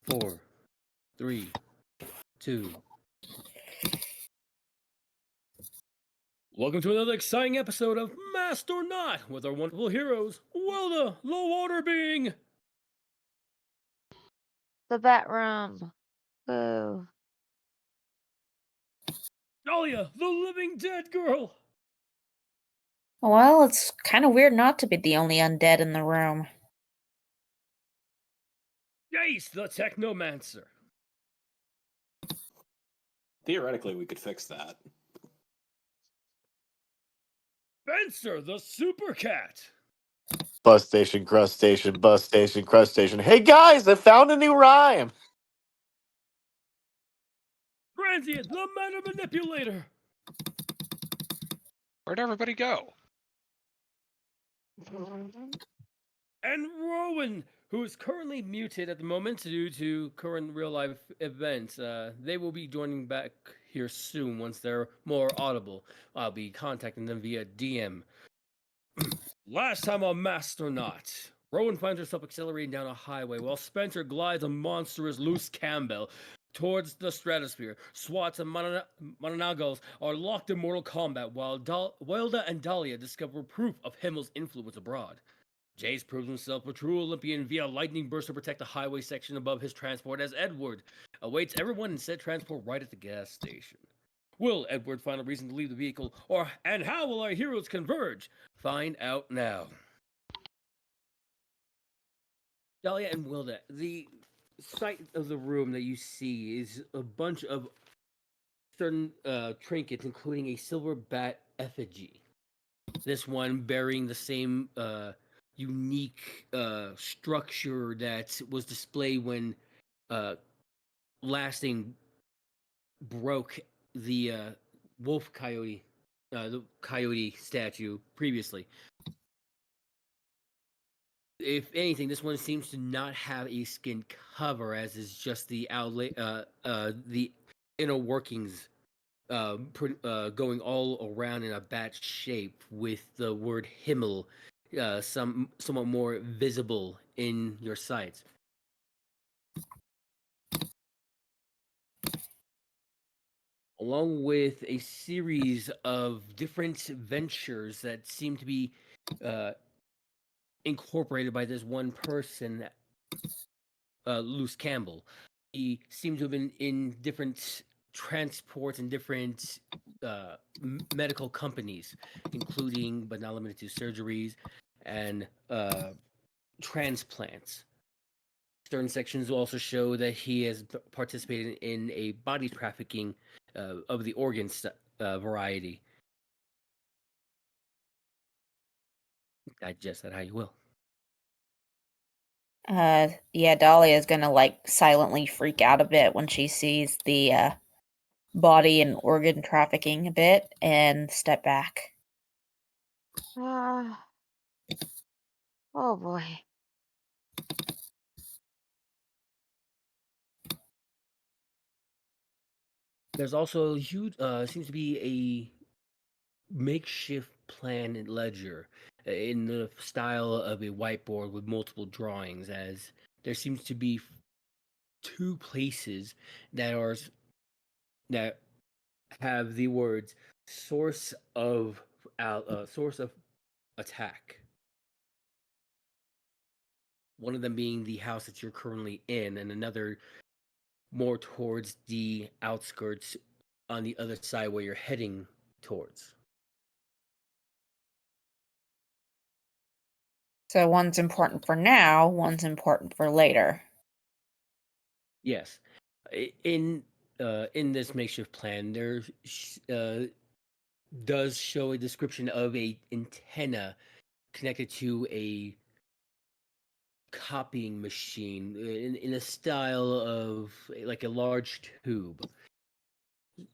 4, 3, 2. Welcome to another exciting episode of Masked or Not with our wonderful heroes, Wilda, the Water Being, The bat room. Woo. Dahlia, the Living Dead Girl, Well, it's kind of weird not to be the only undead in the room. Jace, the Technomancer, Theoretically, we could fix that. Spencer, the Super Cat, Bus station, crust station, bus station, crust station. Hey guys, I found a new rhyme. Transient, the Meta Manipulator, Where'd everybody go? and Rowan, who is currently muted at the moment due to current real-life events. They will be joining back here soon once they're more audible. I'll be contacting them via DM. Last time on Masked or Not, Rowan finds herself accelerating down a highway while Spencer glides a monstrous Loose Campbell towards the stratosphere. Swats and Mononagals are locked in mortal combat while Wilda and Dahlia discover proof of Himmel's influence abroad. Jace proves himself a true Olympian via lightning burst to protect the highway section above his transport as Edward awaits everyone in said transport right at the gas station. Will Edward find a reason to leave the vehicle, and how will our heroes converge? Find out now. Dahlia and Wilda, the site of the room that you see is a bunch of certain trinkets, including a silver bat effigy. This one bearing the same unique structure that was displayed when Lasting broke the wolf coyote, the coyote statue previously. If anything, this one seems to not have a skin cover, as is just the the inner workings going all around in a bat shape with the word Himmel somewhat more visible in your sight. Along with a series of different ventures that seem to be incorporated by this one person, Loose Campbell. He seemed to have been in different transports and different medical companies, including but not limited to surgeries and transplants. Certain sections also show that he has participated in a body trafficking of the organ variety. Digest that how you will. Yeah, Dahlia is gonna silently freak out a bit when she sees the body and organ trafficking a bit and step back. Oh boy. There's also a huge, seems to be a makeshift plan and ledger in the style of a whiteboard with multiple drawings, as there seems to be two places that have the words source of attack. One of them being the house that you're currently in, and another more towards the outskirts on the other side where you're heading towards. So one's important for now, one's important for later. Yes, in this makeshift plan, there does show a description of a antenna connected to a copying machine in a style of like a large tube.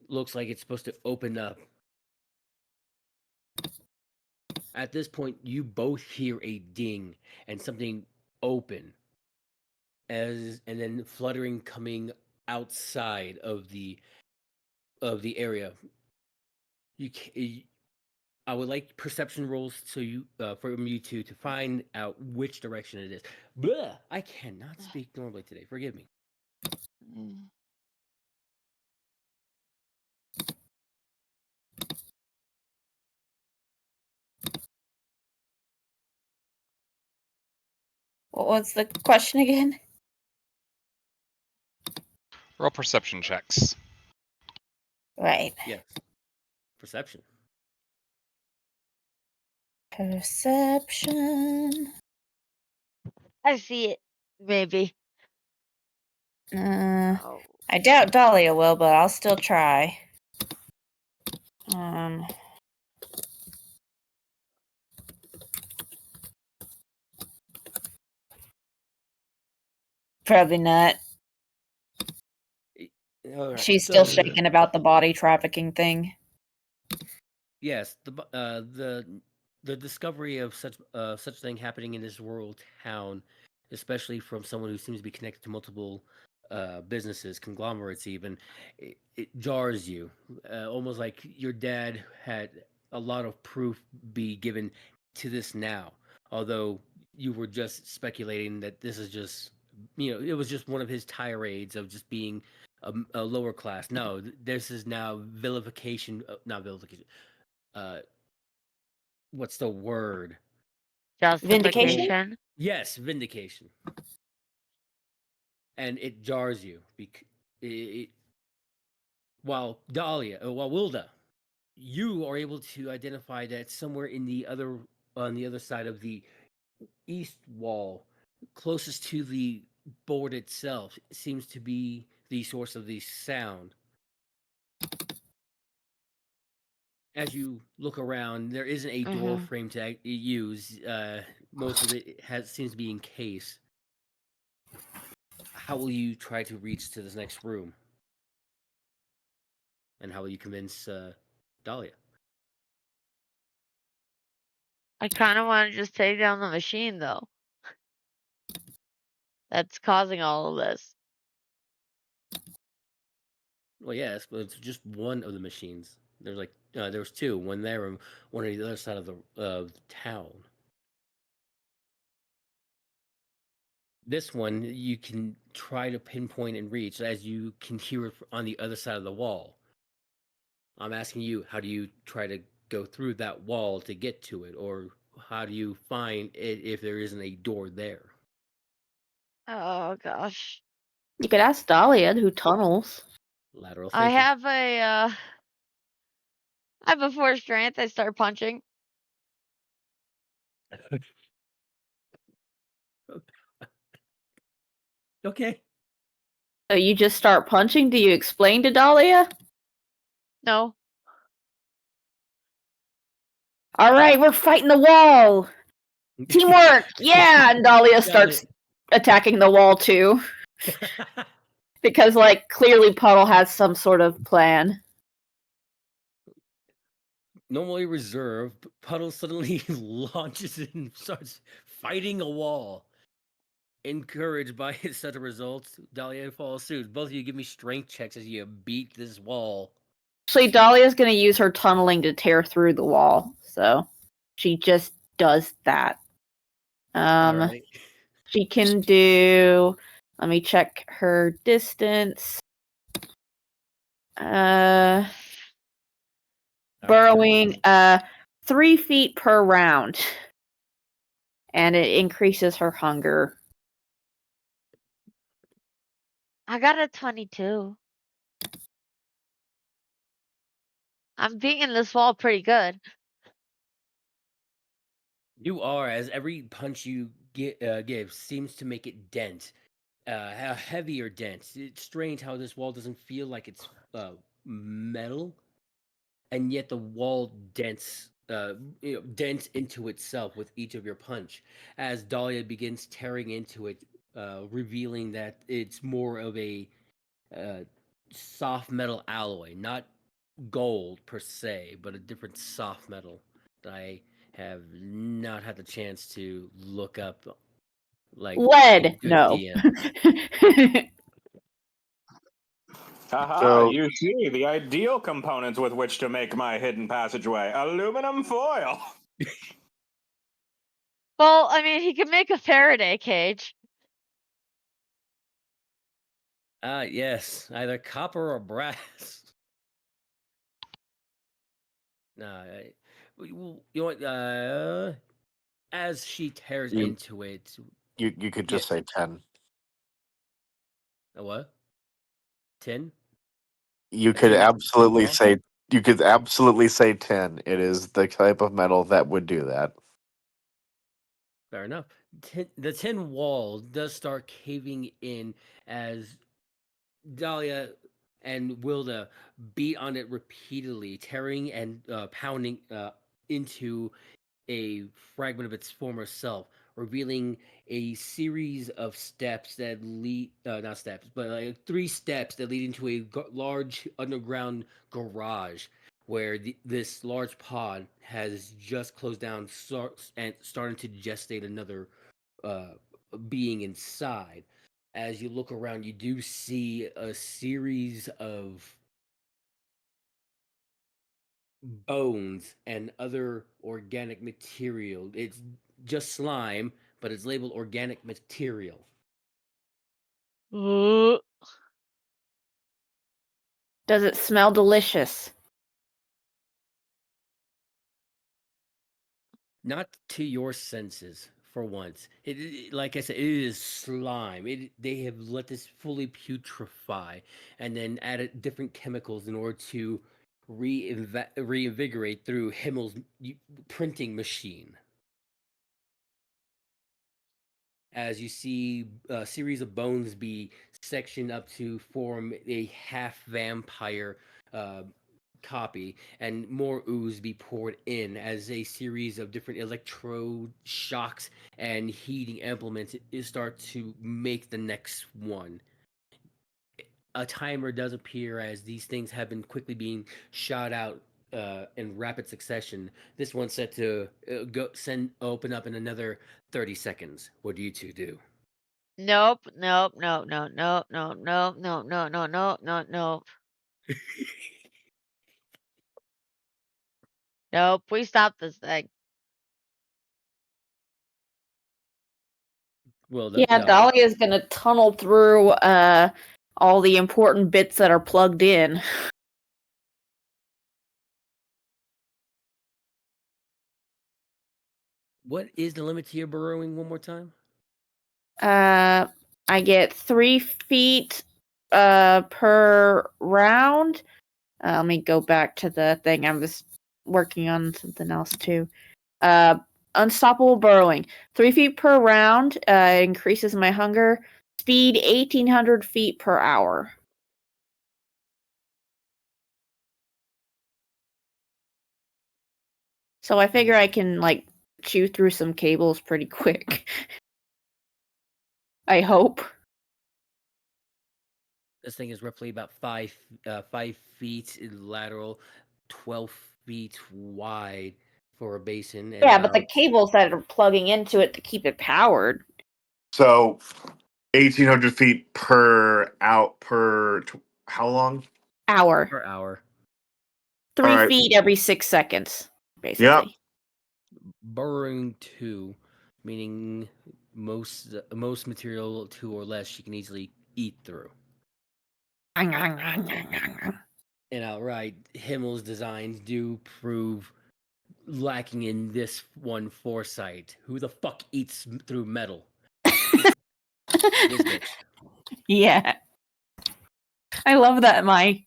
Looks like it's supposed to open up. At this point, you both hear a ding and something open, and then fluttering coming outside of the area. I would like perception rolls from you two to find out which direction it is. Blah! I cannot speak normally today. Forgive me. Mm. What was the question again? Roll perception checks. Right. Yes. Perception. Perception. I see it. Maybe. Oh. I doubt Dahlia will, but I'll still try. Probably not. All right, She's still so- shaken about the body trafficking thing. Yes, the discovery of such thing happening in this rural town, especially from someone who seems to be connected to multiple businesses, conglomerates, even, it jars you. Almost like your dad had a lot of proof be given to this now, although you were just speculating that this is just, it was just one of his tirades of just being a lower class. No, this is now vilification, not vilification. What's the word? Justification. Yes, vindication. And it jars you while Wilda, you are able to identify that somewhere on the other side of the east wall, closest to the board itself, seems to be the source of the sound. As you look around, there isn't a door frame to use. Most of it seems to be encased. How will you try to reach to this next room? And how will you convince Dahlia? I kind of want to just take down the machine, though. That's causing all of this. Well, yes, but it's just one of the machines. There was two, one there and one on the other side of the town. This one you can try to pinpoint and reach, as you can hear it on the other side of the wall. I'm asking you, how do you try to go through that wall to get to it, or how do you find it if there isn't a door there? Oh gosh. You could ask Dahlia, who tunnels. Lateral thinking. I have a 4 strength. I start punching. Okay. So you just start punching? Do you explain to Dahlia? No. All right, we're fighting the wall. Teamwork. Yeah, and Dahlia starts attacking the wall too. Because, clearly Puddle has some sort of plan. Normally reserved, Puddle suddenly launches and starts fighting a wall. Encouraged by his set of results, Dahlia follows suit. Both of you give me strength checks as you beat this wall. Actually, Dahlia's going to use her tunneling to tear through the wall. So she just does that. Alright. She can do... Let me check her distance. Burrowing 3 feet per round. And it increases her hunger. I got a 22. I'm beating this wall pretty good. You are, as every punch you give seems to make it dent. A heavier dent. It's strange how this wall doesn't feel like it's metal, and yet the wall dents into itself with each of your punch. As Dahlia begins tearing into it, revealing that it's more of a soft metal alloy, not gold per se, but a different soft metal that I have not had the chance to look up. Like Lead. good No. DM. Haha, So- you see the ideal components with which to make my hidden passageway. Aluminum foil. Well, I mean, he could make a Faraday cage. Yes, either copper or brass. Nah, you know what? As she tears You into it, you could yeah, just say 10. a what? 10? You A could 10 absolutely wall? say 10. It is the type of metal that would do that. Fair enough. The tin wall does start caving in as Dahlia and Wilda beat on it repeatedly, tearing and pounding into a fragment of its former self, revealing a series of steps that lead, not steps, but like 3 steps that lead into a large underground garage where this large pod has just closed down and starting to gestate another uh, being inside. As you look around, you do see a series of bones and other organic material. It's just slime, but it's labeled organic material. Ooh. Does it smell delicious? Not to your senses, for once. Like I said, it is slime. They have let this fully putrefy, and then added different chemicals in order to reinvigorate through Himmel's printing machine. As you see a series of bones be sectioned up to form a half vampire uh, copy, and more ooze be poured in as a series of different electrode shocks and heating implements start to make the next one. A timer does appear as these things have been quickly being shot out in rapid succession. This one's set to open up in another 30 seconds. What do you two do? Nope, nope, nope, nope, nope, nope, nope, nope, nope, nope, nope, nope, nope. Nope, we stopped this thing. Well, Yeah, Dahlia. Dahlia's gonna tunnel through all the important bits that are plugged in. What is the limit to your burrowing one more time? I get 3 feet per round. Let me go back to the thing. I was working on something else too. Unstoppable burrowing. 3 feet per round. Increases my hunger. Speed 1,800 feet per hour. So I figure I can like chew through some cables pretty quick. I hope. This thing is roughly about 5 feet in lateral, 12 feet wide for a basin, and Yeah, but the about cables that are plugging into it to keep it powered. So 1,800 feet per out per how long? Hour. per hour. 3 All right. feet every 6 seconds, Yep. basically. Burrowing 2, meaning most material 2 or less she can easily eat through. And outright, Himmel's designs do prove lacking in this one foresight. Who the fuck eats through metal? This bitch. Yeah. I love that my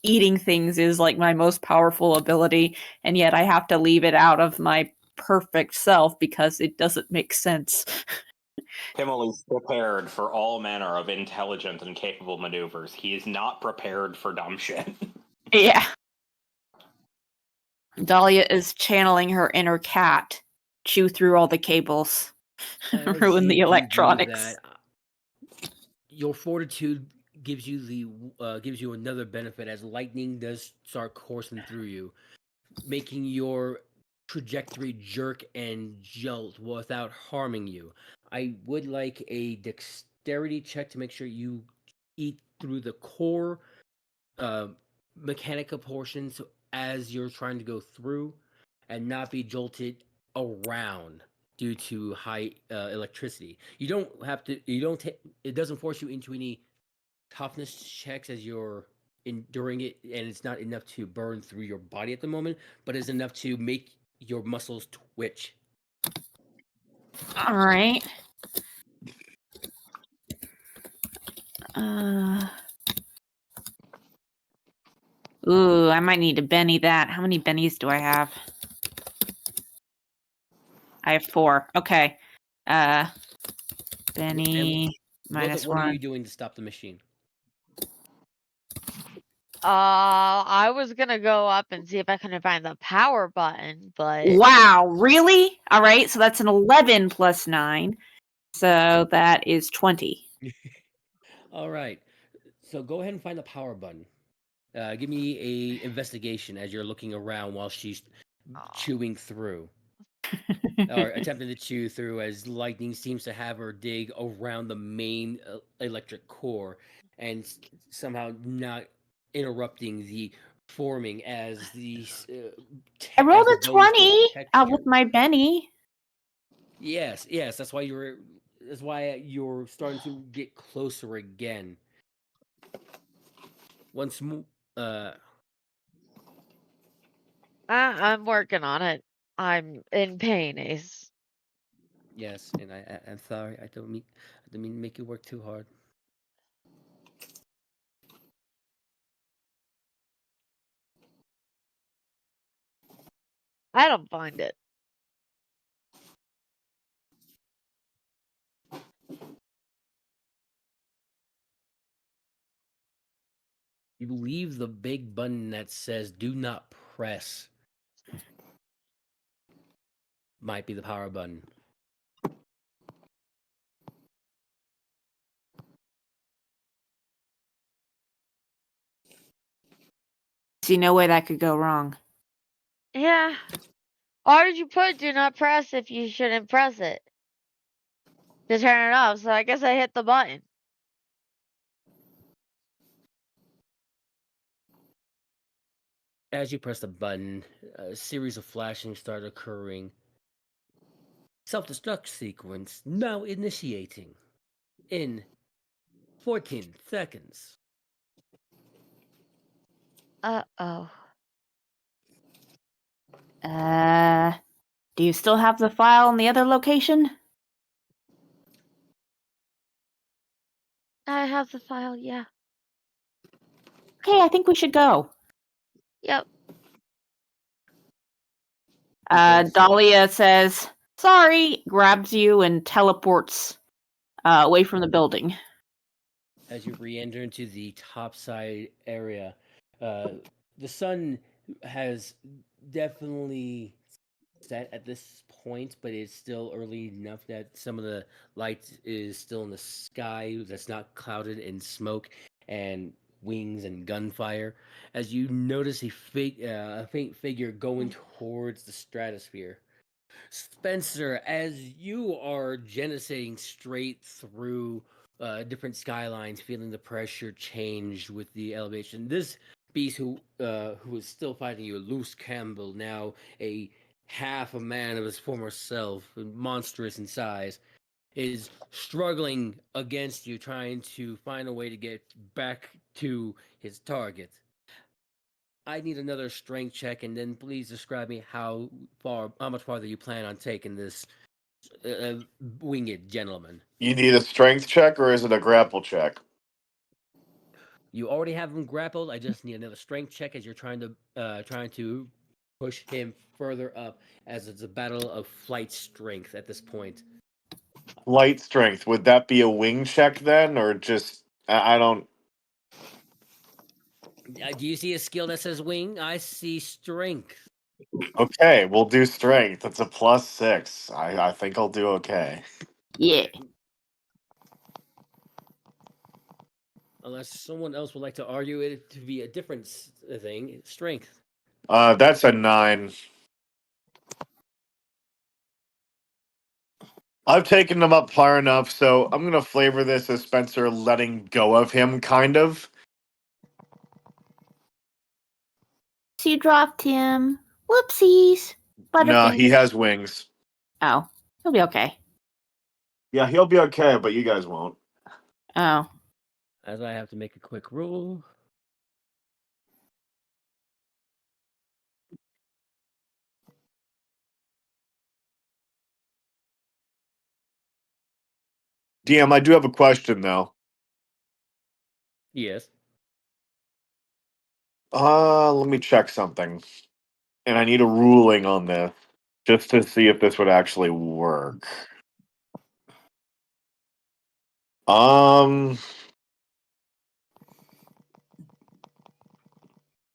eating things is like my most powerful ability, and yet I have to leave it out of my perfect self because it doesn't make sense. Himmel is prepared for all manner of intelligent and capable maneuvers. He is not prepared for dumb shit. Yeah. Dahlia is channeling her inner cat, chew through all the cables, As ruin the you do electronics. that, your fortitude gives you another benefit as lightning does start coursing through you, making your trajectory jerk and jolt without harming you. I would like a dexterity check to make sure you eat through the core uh, mechanical portions as you're trying to go through and not be jolted around due to high electricity. You don't have to. You don't. It doesn't force you into any toughness checks as you're enduring it, and it's not enough to burn through your body at the moment, but it's enough to make your muscles twitch. All right. Ooh, I might need to Benny that. How many Bennies do I have? I have 4. Okay. Benny minus What are 1. you doing to stop the machine? I was gonna go up and see if I can find the power button, but Wow, really? All right, so that's an 11 plus 9. So that is 20. All right. So go ahead and find the power button. Give me a investigation as you're looking around while she's chewing through, or attempting to chew through, as lightning seems to have her dig around the main electric core, and somehow not interrupting the forming as the I rolled as a the bones go 20 texture. with my Benny. Yes, that's why you're starting to get closer again. Once more, I'm working on it. I'm in pain, Ace. yes, and I'm sorry. I don't mean to make you work too hard. I don't find it. You leave the big button that says "Do not press." Might be the power button. See no way that could go wrong. Yeah. Why did you put do not press if you shouldn't press it to turn it off? So I guess I hit the button. As you press the button, a series of flashings start occurring. Self-destruct sequence now initiating in 14 seconds. Uh-oh. Do you still have the file in the other location? I have the file, yeah. Okay, I think we should go. Yep. Yes. Dahlia says, sorry, grabs you and teleports away from the building. As you re-enter into the topside area, the sun has definitely set at this point, but it's still early enough that some of the light is still in the sky that's not clouded in smoke and wings and gunfire. As you notice a faint figure going towards the stratosphere. Spencer, as you are genesating straight through different skylines, feeling the pressure change with the elevation, this beast who is still fighting you, Luce Campbell, now a half a man of his former self, monstrous in size, is struggling against you, trying to find a way to get back to his target. I need another strength check, and then please describe me how much farther you plan on taking this winged gentleman. You need a strength check or is it a grapple check? You already have him grappled. I just need another strength check as you're trying to push him further up, as it's a battle of flight strength at this point. Light strength. Would that be a wing check then, or just I don't? Do you see a skill that says wing? I see strength. Okay, we'll do strength. That's a +6. I think I'll do okay. Yeah. Unless someone else would like to argue it to be a different thing, strength. That's a 9. I've taken him up far enough, so I'm gonna flavor this as Spencer letting go of him, kind of. So you dropped him. Whoopsies. No, he Butterfingers. has wings. Oh, he'll be okay. Yeah, he'll be okay, but you guys won't. Oh. as I have to make a quick roll. DM, I do have a question though. Yes. Let me check something. And I need a ruling on this just to see if this would actually work.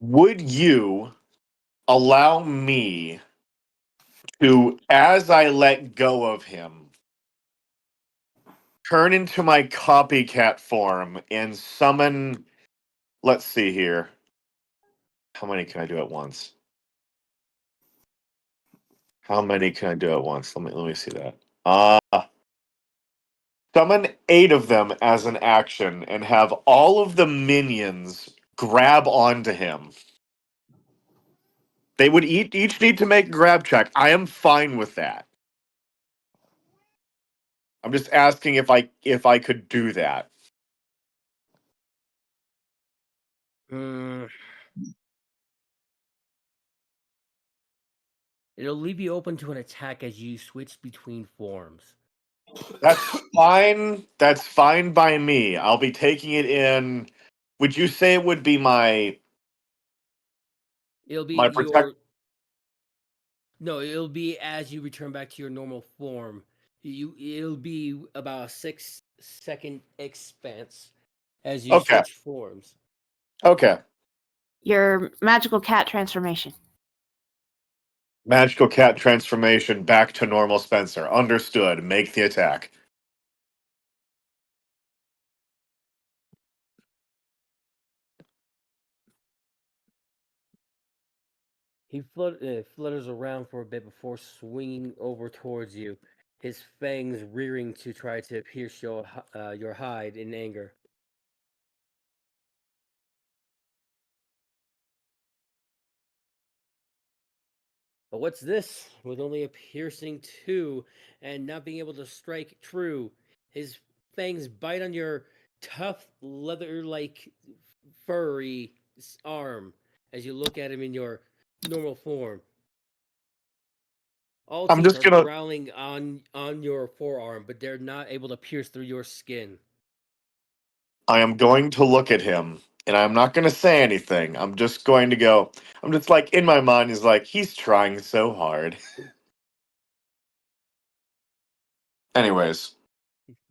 Would you allow me to, as I let go of him, turn into my copycat form and summon? Let's see here. How many can I do at once? How many can I do at once? Let me see that. Summon 8 of them as an action and have all of the minions grab onto him. They would each need to make a grab check. I am fine with that. I'm just asking if I could do that. Mm. It'll leave you open to an attack as you switch between forms. That's fine. That's fine by me. I'll be taking it in. Would you say it would be my It'll be my your protect? no. It'll be as you return back to your normal form. It'll be about a 6-second expanse as you Okay. switch forms. Okay. Your magical cat transformation. Magical cat transformation back to normal Spencer. Understood. Make the attack. He flutters around for a bit before swinging over towards you, his fangs rearing to try to pierce your hide in anger. But what's this? With only a piercing 2 and not being able to strike true, his fangs bite on your tough, leather-like, furry arm as you look at him in your normal form. All I'm teeth just are gonna growling on your forearm, but they're not able to pierce through your skin. I am going to look at him and I'm not going to say anything. I'm just going to go. I'm just like, in my mind, is like, he's trying so hard. Anyways,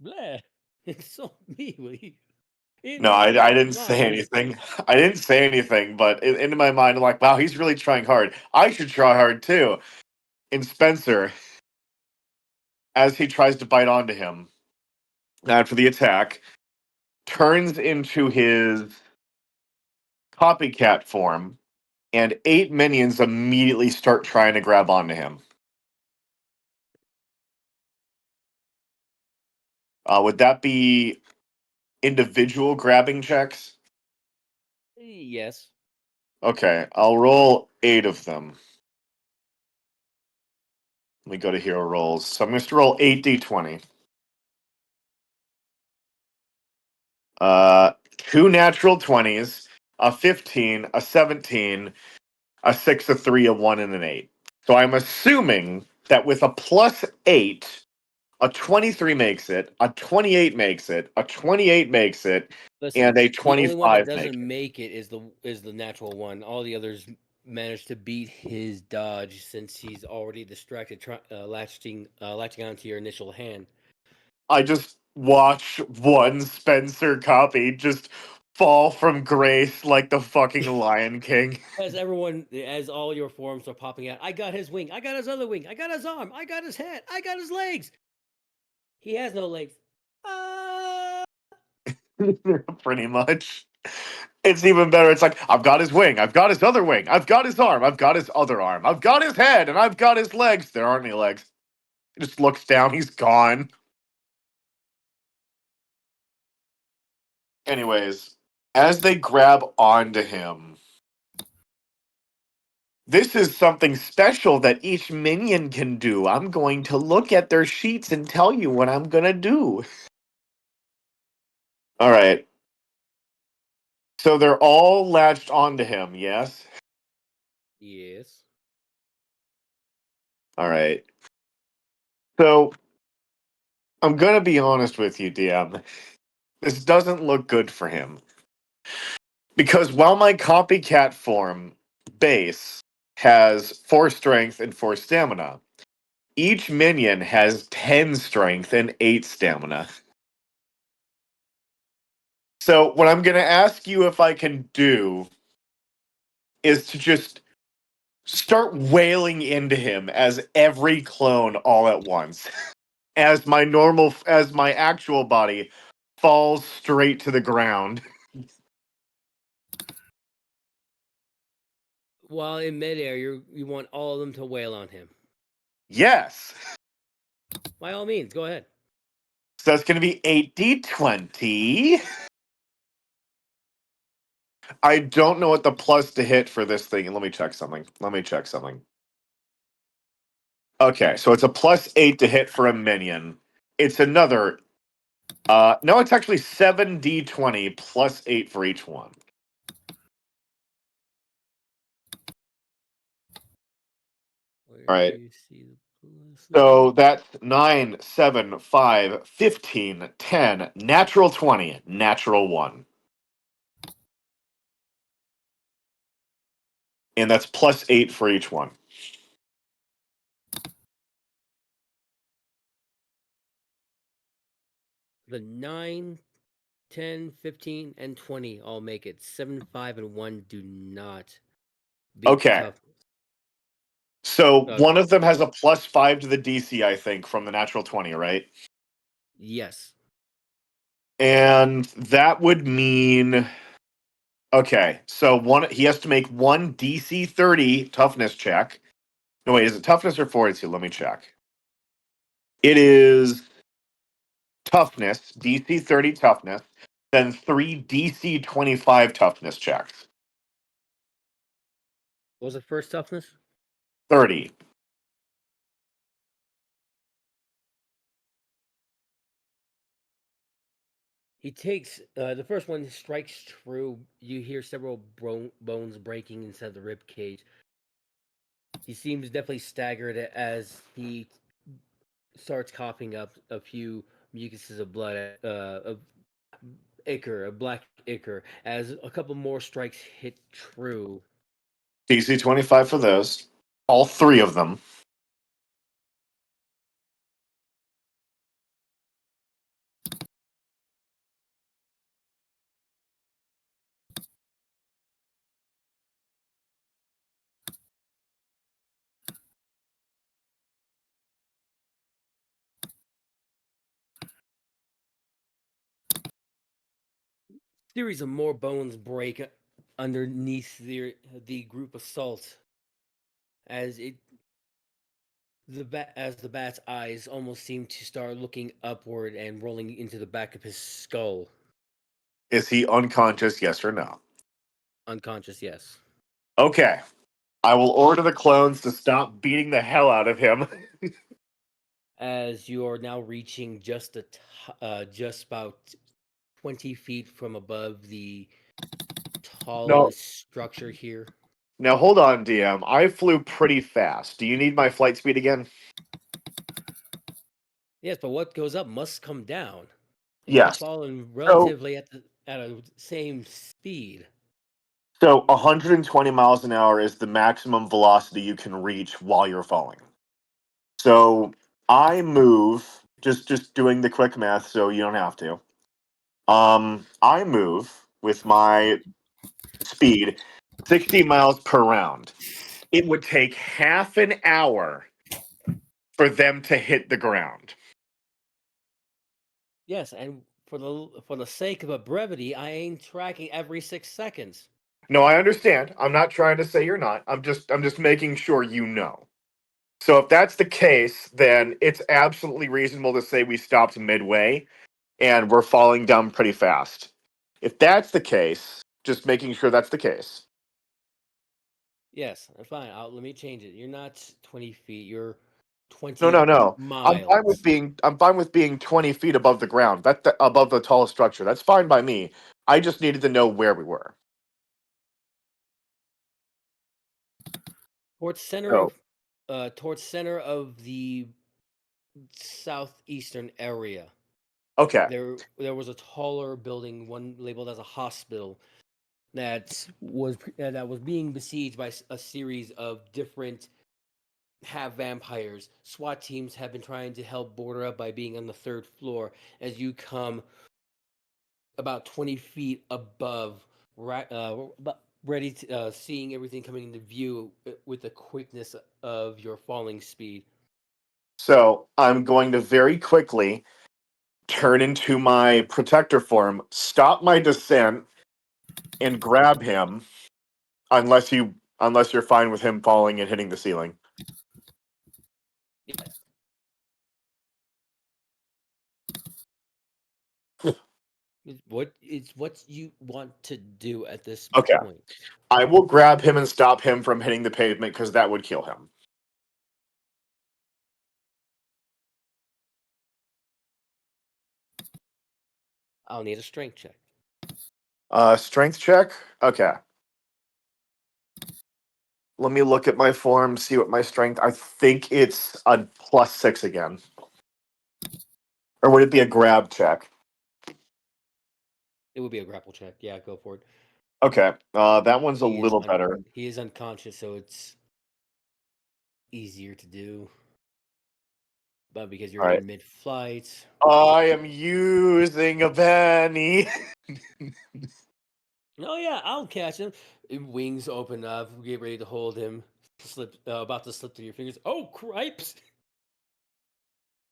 Bleh. Insult me, will you? no, In I my didn't say mind. anything. I didn't say anything, but in my mind, I'm like, wow, he's really trying hard. I should try hard too. And Spencer, as he tries to bite onto him after the attack, turns into his copycat form, and 8 minions immediately start trying to grab onto him. Would that be individual grabbing checks? Yes. Okay, I'll roll 8 of them. Let me go to hero rolls. So I'm going to roll 8d20. 2 natural 20s, a 15, a 17, a 6, a 3, a 1, and an 8. So I'm assuming that with a plus 8, a 23 makes it, a 28 makes it, a 28 makes it, Listen, and a the only one that 25 makes doesn't it. make it is the natural one. All the others manage to beat his dodge since he's already distracted, latching onto your initial hand. I just watch one Spencer copy just fall from grace like the fucking Lion King. As all your forms are popping out, I got his wing, I got his other wing, I got his arm, I got his head, I got his legs. He has no legs. Ah! Pretty much. It's even better. It's like, I've got his wing, I've got his other wing, I've got his arm, I've got his other arm, I've got his head, and I've got his legs. There aren't any legs. He just looks down, he's gone. Anyways, as they grab onto him, this is something special that each minion can do. I'm going to look at their sheets and tell you what I'm going to do. All right. So they're all latched onto him, yes? Yes. All right. So I'm going to be honest with you, DM. This doesn't look good for him. Because while my copycat form base has 4 strength and 4 stamina, each minion has 10 strength and 8 stamina. So what I'm going to ask you if I can do is to just start wailing into him as every clone all at once. As my actual body falls straight to the ground. While in midair, you want all of them to wail on him. Yes. By all means, go ahead. So that's going to be 8d20. I don't know what the plus to hit for this thing. Let me check something. Okay, so it's a +8 to hit for a minion. It's another. No, it's actually 7d20 +8 for each one. Where All do right. you see the plus? So that's 9, 7, 5, 15, 10, natural 20, natural 1. And that's +8 for each one. The 9, 10, 15, and 20 all make it. 7, 5, and 1 do not beat Okay. tough. So Uh, one of them has a +5 to the DC, I think, from the natural 20, right? Yes. And that would mean, okay, so he has to make one DC 30 toughness check. No, wait, is it toughness or fortitude? Let me check. It is toughness, DC 30 toughness, then 3 DC 25 toughness checks. What was the first toughness? 30. He takes the first one strikes true. You hear several bones breaking inside the rib cage. He seems definitely staggered as he starts coughing up a few mucuses of blood, of ichor, a black ichor, as a couple more strikes hit true. DC 25 for those. All 3 of them. Series of more bones break underneath the group assault as the bat's eyes almost seem to start looking upward and rolling into the back of his skull. Is he unconscious, yes or no? Unconscious, yes. Okay. I will order the clones to stop beating the hell out of him. As you are now reaching just about 20 feet from above the No. tallest structure here. Now hold on, DM. I flew pretty fast. Do you need my flight speed again? Yes, but what goes up must come down. And you're Yes. falling relatively at a same speed. So 120 miles an hour is the maximum velocity you can reach while you're falling. So I move, just doing the quick math so you don't have to. I move with my speed 60 miles per round. It would take half an hour for them to hit the ground. Yes, and for the sake of a brevity, I ain't tracking every 6 seconds. No, I understand. I'm not trying to say you're not. I'm just making sure you know. So if that's the case, then it's absolutely reasonable to say we stopped midway and we're falling down pretty fast. If that's the case, just making sure that's the case. Yes, fine. Let me change it. You're not 20 feet. You're 20 No. miles. I'm fine with being 20 feet above the ground. Above the tallest structure. That's fine by me. I just needed to know where we were. Towards center Oh. towards center of the southeastern area. Okay. There was a taller building, one labeled as a hospital, that was being besieged by a series of different half vampires. SWAT teams have been trying to help border up by being on the third floor as you come about 20 feet above, right, ready to seeing everything coming into view with the quickness of your falling speed. So I'm going to very quickly turn into my protector form, stop my descent, and grab him. Unless you're fine with him falling and hitting the ceiling. Yes. What you want to do at this Okay. point? I will grab him and stop him from hitting the pavement because that would kill him. I'll need a strength check. Strength check? Okay. Let me look at my form, see what my strength. I think it's a +6 again. Or would it be a grab check? It would be a grapple check. Yeah, go for it. Okay. That one's a He is little better. He is unconscious, so it's easier to do. But because you're All right. in mid-flight, I am using a penny. oh yeah, I'll catch him. Wings open up, get ready to hold him. About to slip through your fingers. Oh cripes!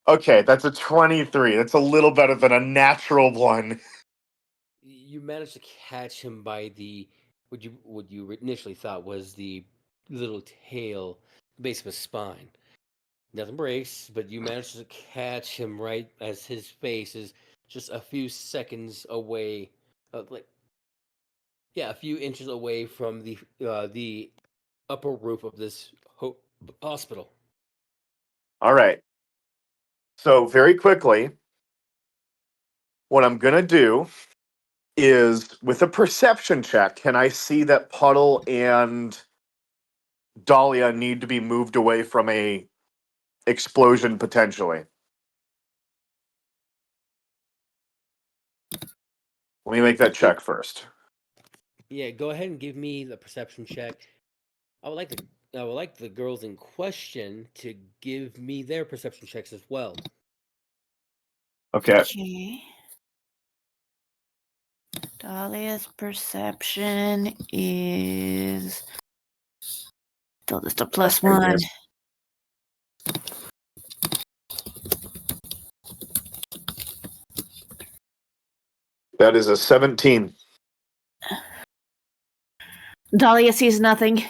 Okay, that's a 23. That's a little better than a natural one. You managed to catch him by the what you initially thought was the little tail, base of his spine. Nothing breaks, but you managed to catch him right as his face is just a few seconds away, a few inches away from the upper roof of this hospital. All right. So, very quickly, what I'm going to do is with a perception check, can I see that Puddle and Dahlia need to be moved away from a explosion potentially? Let me make that check first. Yeah, go ahead and give me the perception check. I would like the girls in question to give me their perception checks as well. Okay. Okay. Dahlia's perception is still just a +1. That is a 17. Dahlia sees nothing.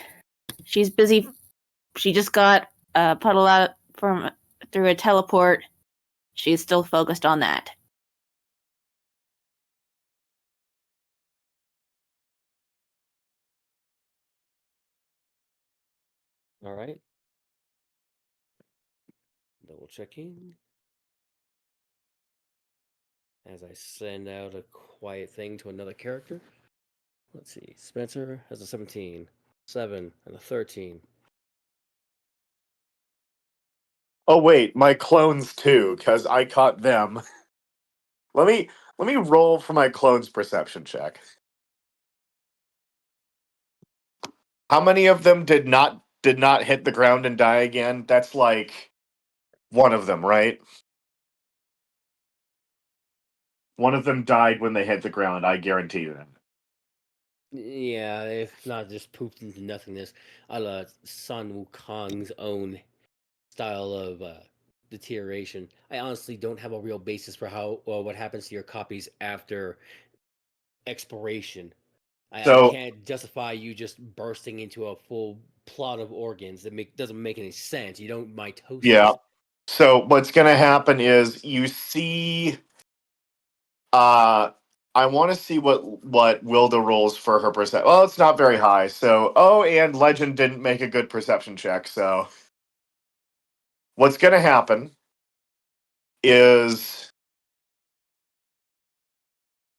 She's busy. She just got Puddle out through a teleport. She's still focused on that. All right. Double checking. As I send out a quiet thing to another character. Let's see. Spencer has a 17, 7, and a 13. Oh wait, my clones too, because I caught them. Let me roll for my clones perception check. How many of them did not hit the ground and die again? That's like one of them, right? One of them died when they hit the ground, I guarantee you that. Yeah, if not just pooped into nothingness, a la Sun Wukong's own style of deterioration. I honestly don't have a real basis for how what happens to your copies after expiration. I So can't justify you just bursting into a full plot of organs. Doesn't make any sense. You don't mitosis. yeah. So what's gonna happen is you see I want to see what Wilda rolls for her perception. Well, it's not very high. So and Legend didn't make a good perception check. So what's gonna happen is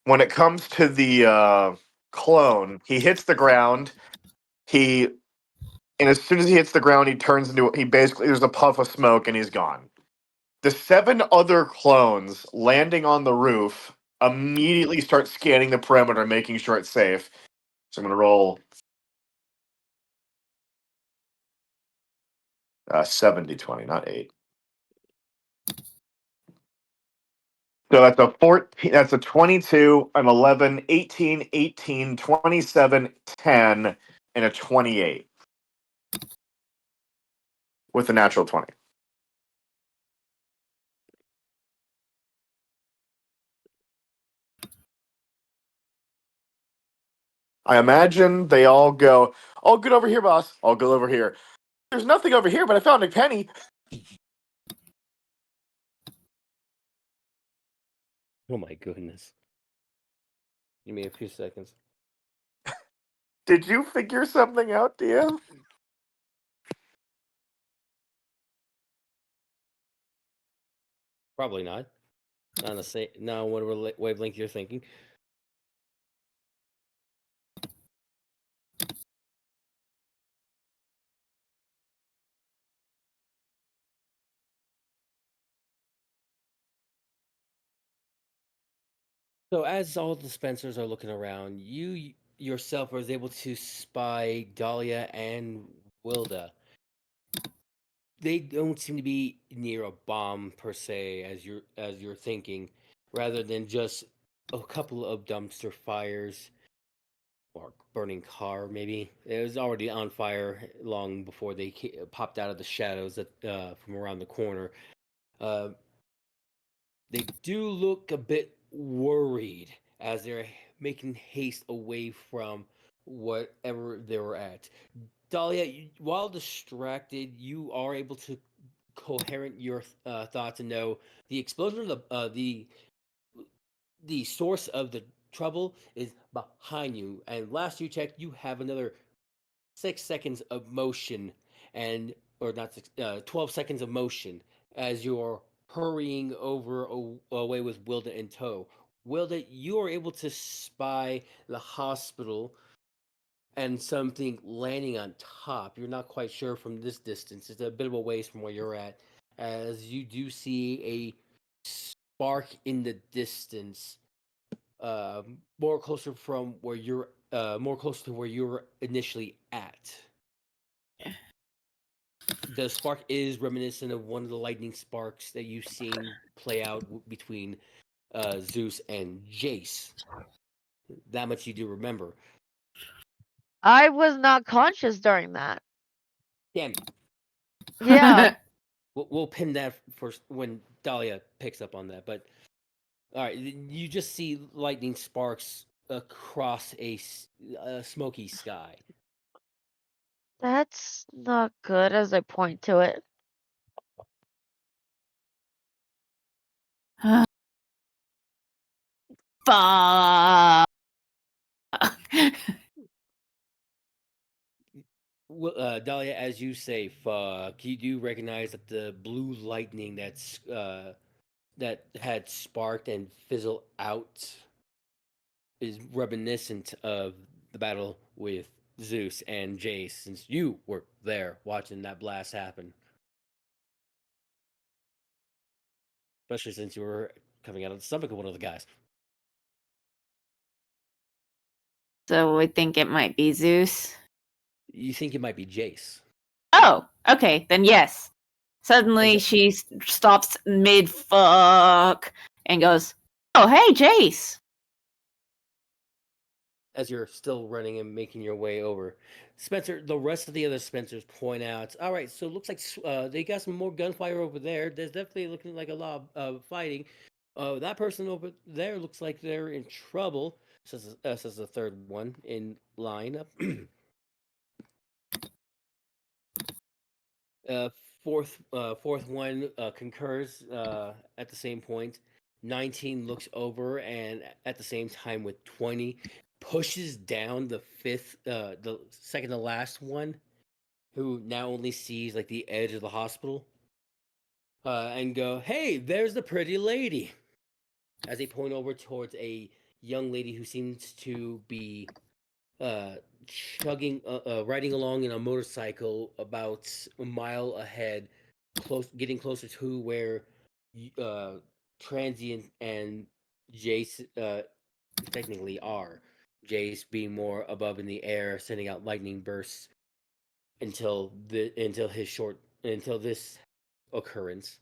when it comes to the clone, he hits the ground. And as soon as he hits the ground, he basically, there's a puff of smoke and he's gone. The 7 other clones landing on the roof immediately start scanning the perimeter, making sure it's safe. So I'm going to roll 70-20, not 8. So that's a 14, that's a 22, an 11, 18, 18, 27, 10, and a 28. With a natural 20. I imagine they all go, "Oh, good over here, boss. I'll go over here. There's nothing over here, but I found a penny." Oh my goodness. Give me a few seconds. Did you figure something out, DM? Probably not. Not on the same, not on whatever wavelength you're thinking. So as all the Spencers are looking around, you yourself was able to spy Dahlia and Wilda. They don't seem to be near a bomb per se, as you're thinking, rather than just a couple of dumpster fires or burning car. Maybe it was already on fire long before they popped out of the shadows from around the corner. Uh, they do look a bit worried as they're making haste away from whatever they were at. Dahlia, while distracted, you are able to coherent your thoughts and know the explosion of the source of the trouble is behind you. And last you checked, you have another 6 seconds of motion, and or not 12 seconds of motion as you're hurrying away with Wilda in tow. Wilda, you are able to spy the hospital and something landing on top. You're not quite sure from this distance. It's a bit of a ways from where you're at, as you do see a spark in the distance, more closer from where you're, more close to where you're initially at. The spark is reminiscent of one of the lightning sparks that you've seen play out between Zeus and Jace. That much you do remember. I was not conscious during that. Damn. Yeah. We'll pin that for when Dahlia picks up on that. But all right, you just see lightning sparks across a smoky sky. That's not good as I point to it. Fuck. Well, Dahlia, as you say, fuck, you do recognize that the blue lightning that had sparked and fizzled out is reminiscent of the battle with Zeus and Jace, since you were there watching that blast happen. Especially since you were coming out of the stomach of one of the guys. So we think it might be Zeus. You think it might be Jace. Oh, okay, then yes. Suddenly Is she stops mid fuck and goes, "Oh, hey, Jace." As you're still running and making your way over. Spencer, the rest of the other Spencers point out, all right, so it looks like they got some more gunfire over there. There's definitely looking like a lot of fighting. That person over there looks like they're in trouble, says the third one in line. uh, fourth one concurs at the same point. 19 looks over and at the same time with 20 pushes down the second to last one, who now only sees like the edge of the hospital, and go, "Hey, there's the pretty lady," as they point over towards a young lady who seems to be riding along in a motorcycle about a mile ahead, getting closer to where Transient and Jace technically are. Jace being more above in the air, sending out lightning bursts until this occurrence,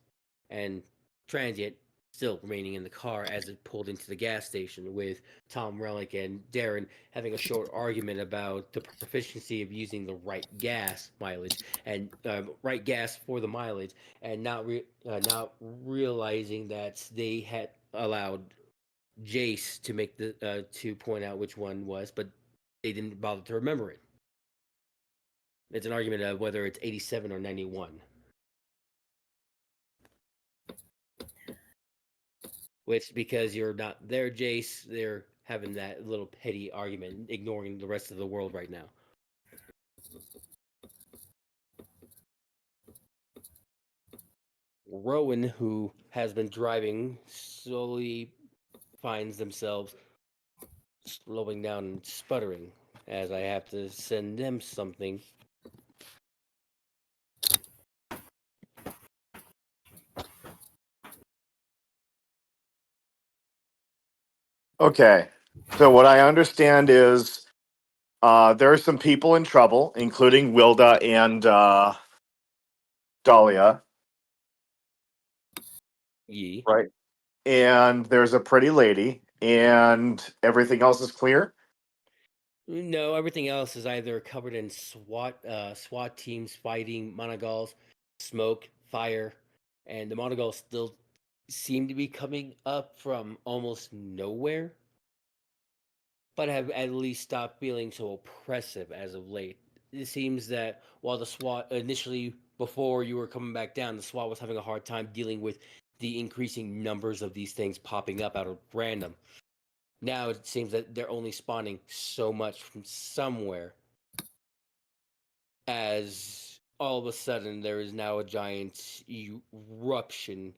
and Transient still remaining in the car as it pulled into the gas station, with Tom Relic and Darren having a short argument about the proficiency of using the right gas mileage and right gas for the mileage, and not realizing that they had allowed Jace to make to point out which one was, but they didn't bother to remember it. It's an argument of whether it's 87 or 91. Which, because you're not there, Jace, they're having that little petty argument, ignoring the rest of the world right now. Rowan, who has been driving, slowly finds themselves slowing down and sputtering, as I have to send them something. Okay. So what I understand is there are some people in trouble, including Wilda and Dahlia, Yee. right? And there's a pretty lady, and everything else is clear. No, everything else is either covered in SWAT teams fighting Monogals, smoke, fire, and the Monogals still seem to be coming up from almost nowhere, but have at least stopped feeling so oppressive as of late. It seems that while the SWAT initially, before you were coming back down, the SWAT was having a hard time dealing with the increasing numbers of these things popping up out of random. Now it seems that they're only spawning so much from somewhere, as all of a sudden there is now a giant eruption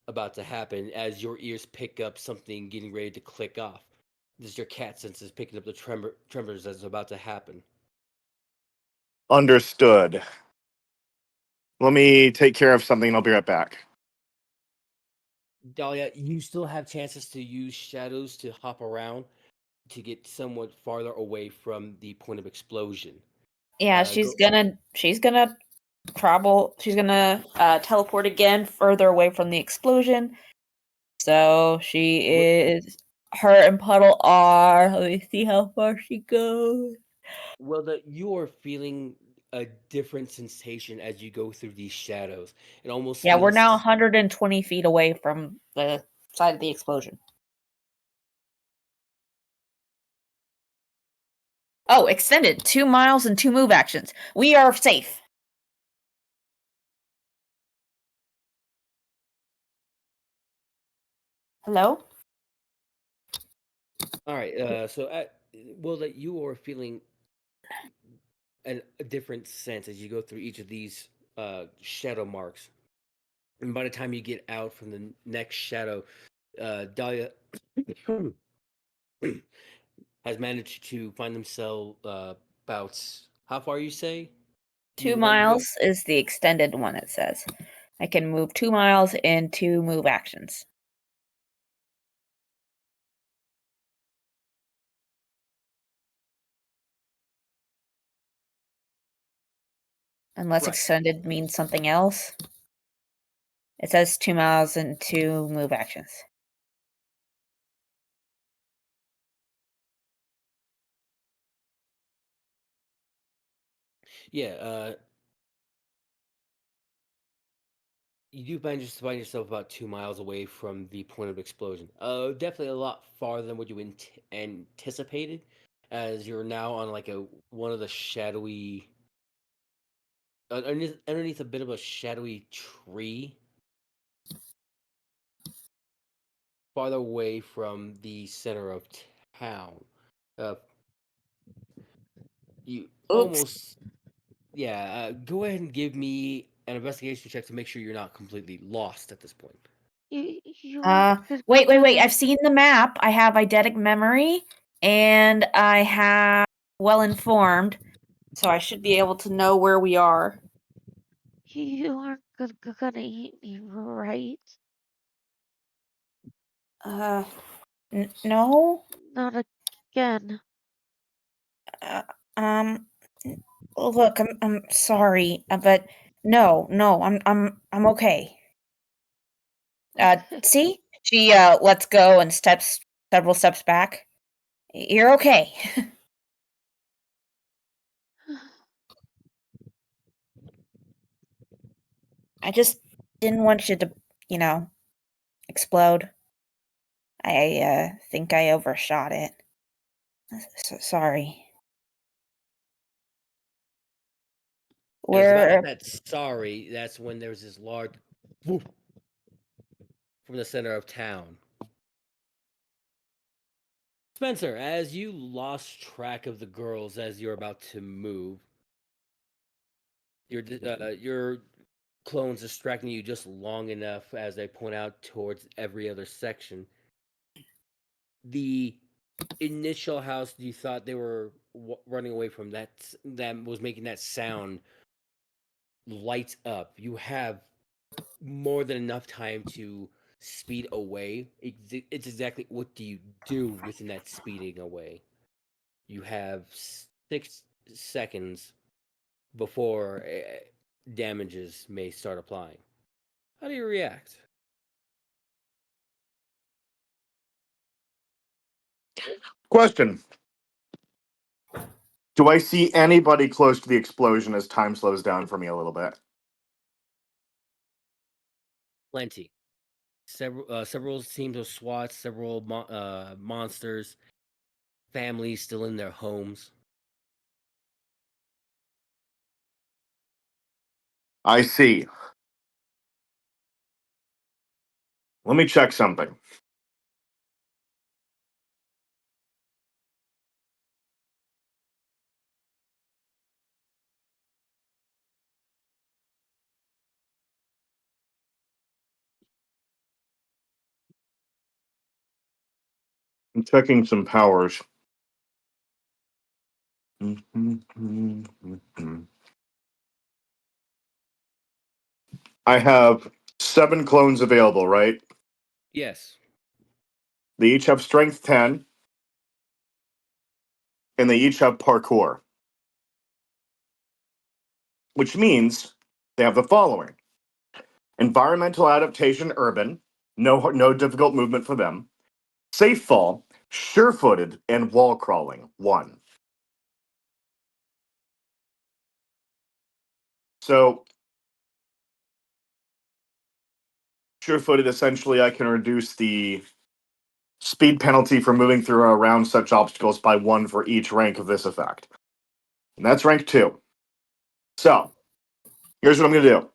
about to happen as your ears pick up something getting ready to click off. This is your cat senses picking up the tremors that's about to happen. Understood. Let me take care of something and I'll be right back. Dahlia, you still have chances to use shadows to hop around to get somewhat farther away from the point of explosion. Yeah, she's gonna teleport again further away from the explosion. So her and Puddle are, let me see how far she goes. Well, you are feeling a different sensation as you go through these shadows. It almost Yeah, we're feels now 120 feet away from the side of the explosion. Oh, extended 2 miles and 2 move actions. We are safe. Hello? all right. That you are feeling a different sense as you go through each of these shadow marks, and by the time you get out from the next shadow, Dahlia has managed to find themselves about how far you say? 2 You want to go? miles is the extended one, it says. I can move 2 miles in 2 move actions. Unless Right. extended means something else. It says 2 miles and 2 move actions. Yeah, you do manage to find yourself about 2 miles away from the point of explosion. Definitely a lot farther than what you anticipated, as you're now on like one of the shadowy underneath a bit of a shadowy tree, farther away from the center of town. Uh, you Oops. almost go ahead and give me an investigation check to make sure you're not completely lost at this point. You Wait. I've seen the map. I have eidetic memory, and I have well informed, so I should be able to know where we are. You aren't gonna eat me, right? No. Not again. Uh, um. Look, I'm sorry, but no, I'm okay. See, she lets go and steps several steps back. You're okay. I just didn't want you to, explode. I think I overshot it. Sorry. As about We're that sorry, that's when there's this large whoop from the center of town. Spencer, as you lost track of the girls as you're about to move, your clones distracting you just long enough as they point out towards every other section. The initial house you thought they were running away from, that was making that sound, lights up. You have more than enough time to speed away. It's exactly what do you do within that speeding away? You have 6 seconds before damages may start applying. How do you react? Question. Do I see anybody close to the explosion as time slows down for me a little bit? Plenty. Several teams of SWAT, several monsters, families still in their homes. I see. Let me check something. I'm checking some powers. I have 7 clones available, right? Yes. They each have strength 10, and they each have parkour, which means they have the following: environmental adaptation, urban, no difficult movement for them; safe fall, sure-footed, and wall crawling, 1. So sure-footed, essentially, I can reduce the speed penalty for moving through or around such obstacles by 1 for each rank of this effect. And that's rank 2. So, here's what I'm going to do.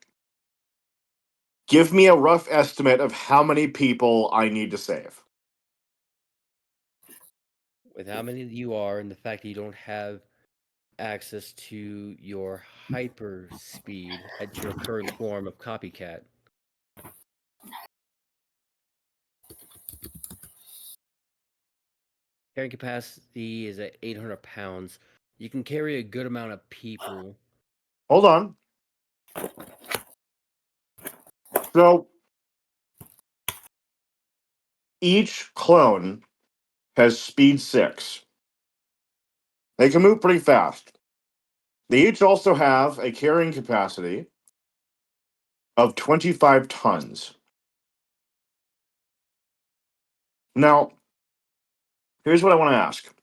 Give me a rough estimate of how many people I need to save. With how many you are and the fact that you don't have access to your hyper speed at your current form of copycat. Carrying capacity is at 800 pounds. You can carry a good amount of people. Hold on. So, each clone has speed 6. They can move pretty fast. They each also have a carrying capacity of 25 tons. Now, here's what I want to ask.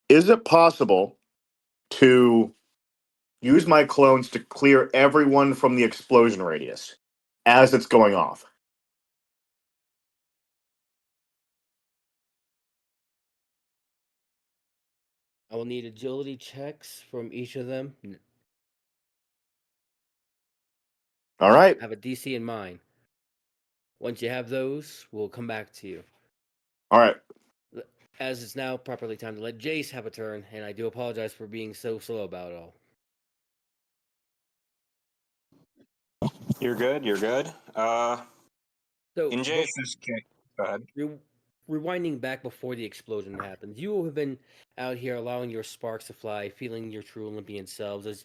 Is it possible to use my clones to clear everyone from the explosion radius as it's going off? I will need agility checks from each of them. All right. Have a DC in mind. Once you have those, we'll come back to you. All right. As it's now properly time to let Jace have a turn, and I do apologize for being so slow about it all. You're good. You're good. So, In Jace's case, go ahead. rewinding back before the explosion happens, you have been out here allowing your sparks to fly, feeling your true Olympian selves as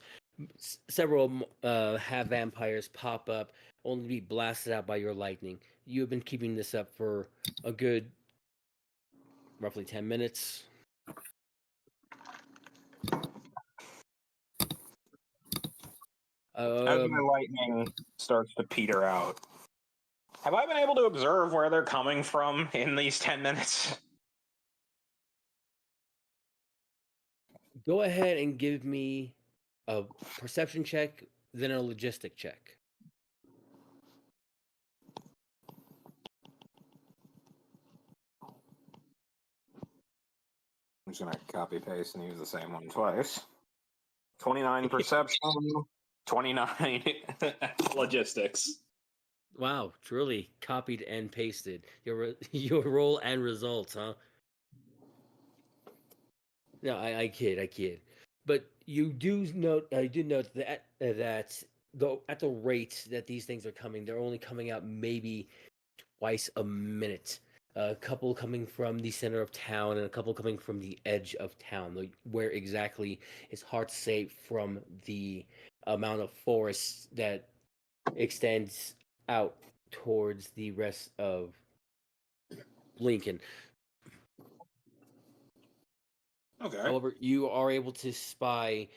several half vampires pop up, only to be blasted out by your lightning. You have been keeping this up for a good, roughly 10 minutes. As my lightning starts to peter out, have I been able to observe where they're coming from in these 10 minutes? Go ahead and give me a perception check, then a logistic check. I'm just going to copy paste and use the same one twice. 29 perception, 29 logistics. Wow, truly copied and pasted your role and results, huh? No, I kid. But you do note, I do note that though at the rate that these things are coming, they're only coming out maybe twice a minute. A couple coming from the center of town and a couple coming from the edge of town. Like where exactly is hard to say from the amount of forest that extends out towards the rest of Lincoln. Okay. However, you are able to spy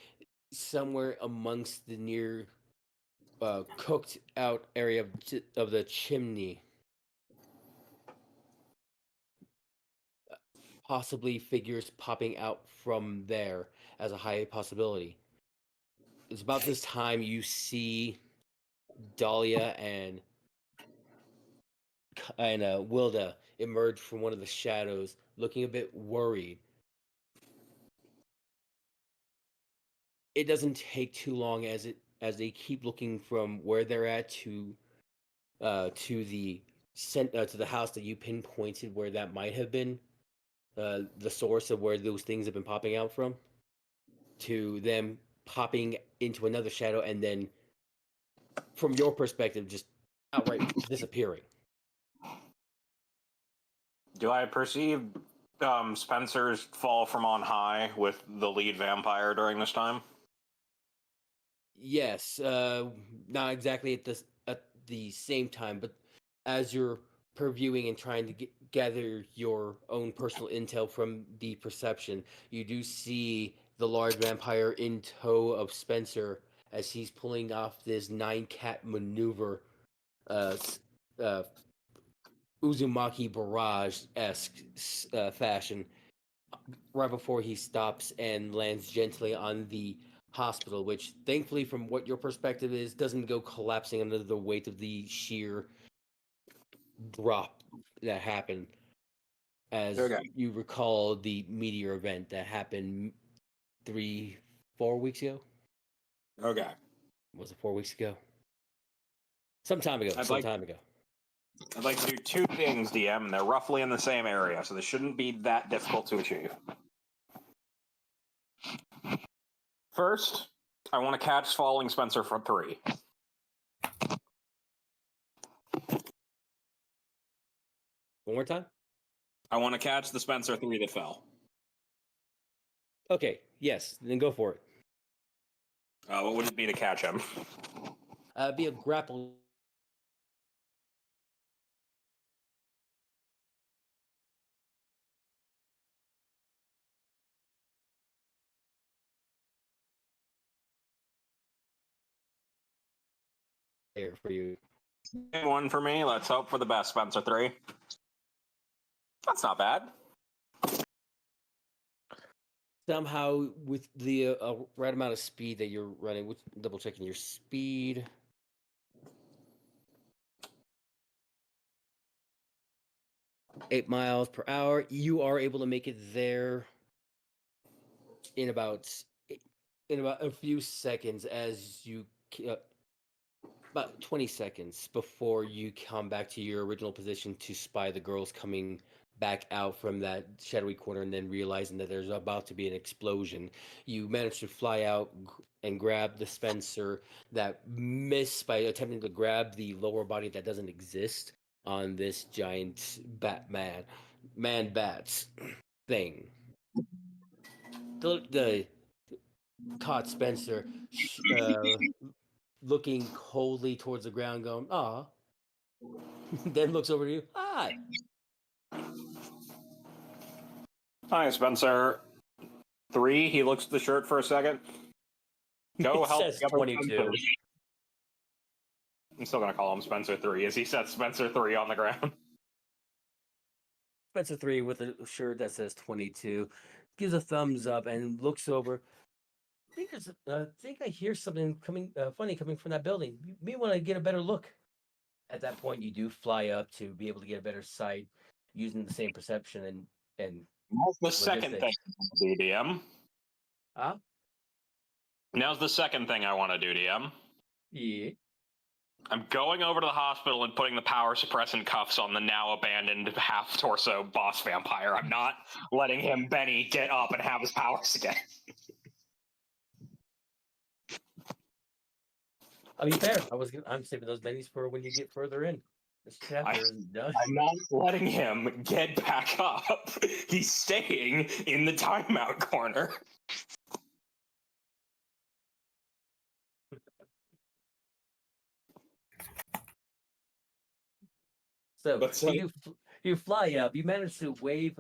somewhere amongst the near cooked out area of the chimney. Possibly figures popping out from there as a high possibility. It's about this time you see Dahlia and Wilda emerge from one of the shadows, looking a bit worried. It doesn't take too long as they keep looking from where they're at to the house that you pinpointed where that might have been the source of where those things have been popping out from, to them popping into another shadow and then from your perspective just outright disappearing. Do I perceive Spencer's fall from on high with the lead vampire during this time? Yes, not exactly at the same time, but as you're previewing and trying to gather your own personal intel from the perception, you do see the large vampire in tow of Spencer as he's pulling off this 9-cat maneuver, uh, Uzumaki barrage-esque fashion, right before he stops and lands gently on the hospital, which thankfully from what your perspective is doesn't go collapsing under the weight of the sheer drop that happened, as you recall the meteor event that happened 3-4 weeks ago. Okay. Was it 4 weeks ago? Some time ago. I'd like to do two things, DM, and they're roughly in the same area, so they shouldn't be that difficult to achieve. First, I want to catch Falling Spencer for 3. One more time? I want to catch the Spencer 3 that fell. Okay, yes, then go for it. What would it be to catch him? Be a grapple. There for you. One for me. Let's hope for the best, Spencer 3. That's not bad. Somehow, with the right amount of speed that you're running, double checking your speed. $8 miles per hour. You are able to make it there in about a few seconds, as you about 20 seconds before you come back to your original position to spy the girls coming back out from that shadowy corner, and then realizing that there's about to be an explosion. You manage to fly out and grab the Spencer that missed by attempting to grab the lower body that doesn't exist. on this giant Batman man bats thing. The Todd Spencer looking coldly towards the ground, going, "Ah." Then looks over to you. Hi. Hi, Spencer. 3. He looks at the shirt for a second. Go It help says the other 22. Spencer. I'm still gonna call him Spencer 3 as he sets Spencer 3 on the ground. Spencer 3 with a shirt that says 22 gives a thumbs up and looks over. I think I hear something funny coming from that building. You may want to get a better look. At that point, you do fly up to be able to get a better sight using the same perception and Now's the second thing logistics. I want to do, DM. Ah, Now's the second thing I want to do, DM. yeah. I'm going over to the hospital and putting the power suppressant cuffs on the now abandoned half torso boss vampire. I'm not letting him, Benny, get up and have his powers again. I mean, fair. I'm saving those bennies for when you get further in. This chapter isn't done. I'm not letting him get back up. He's staying in the timeout corner. So But so- you fly up. You manage to wave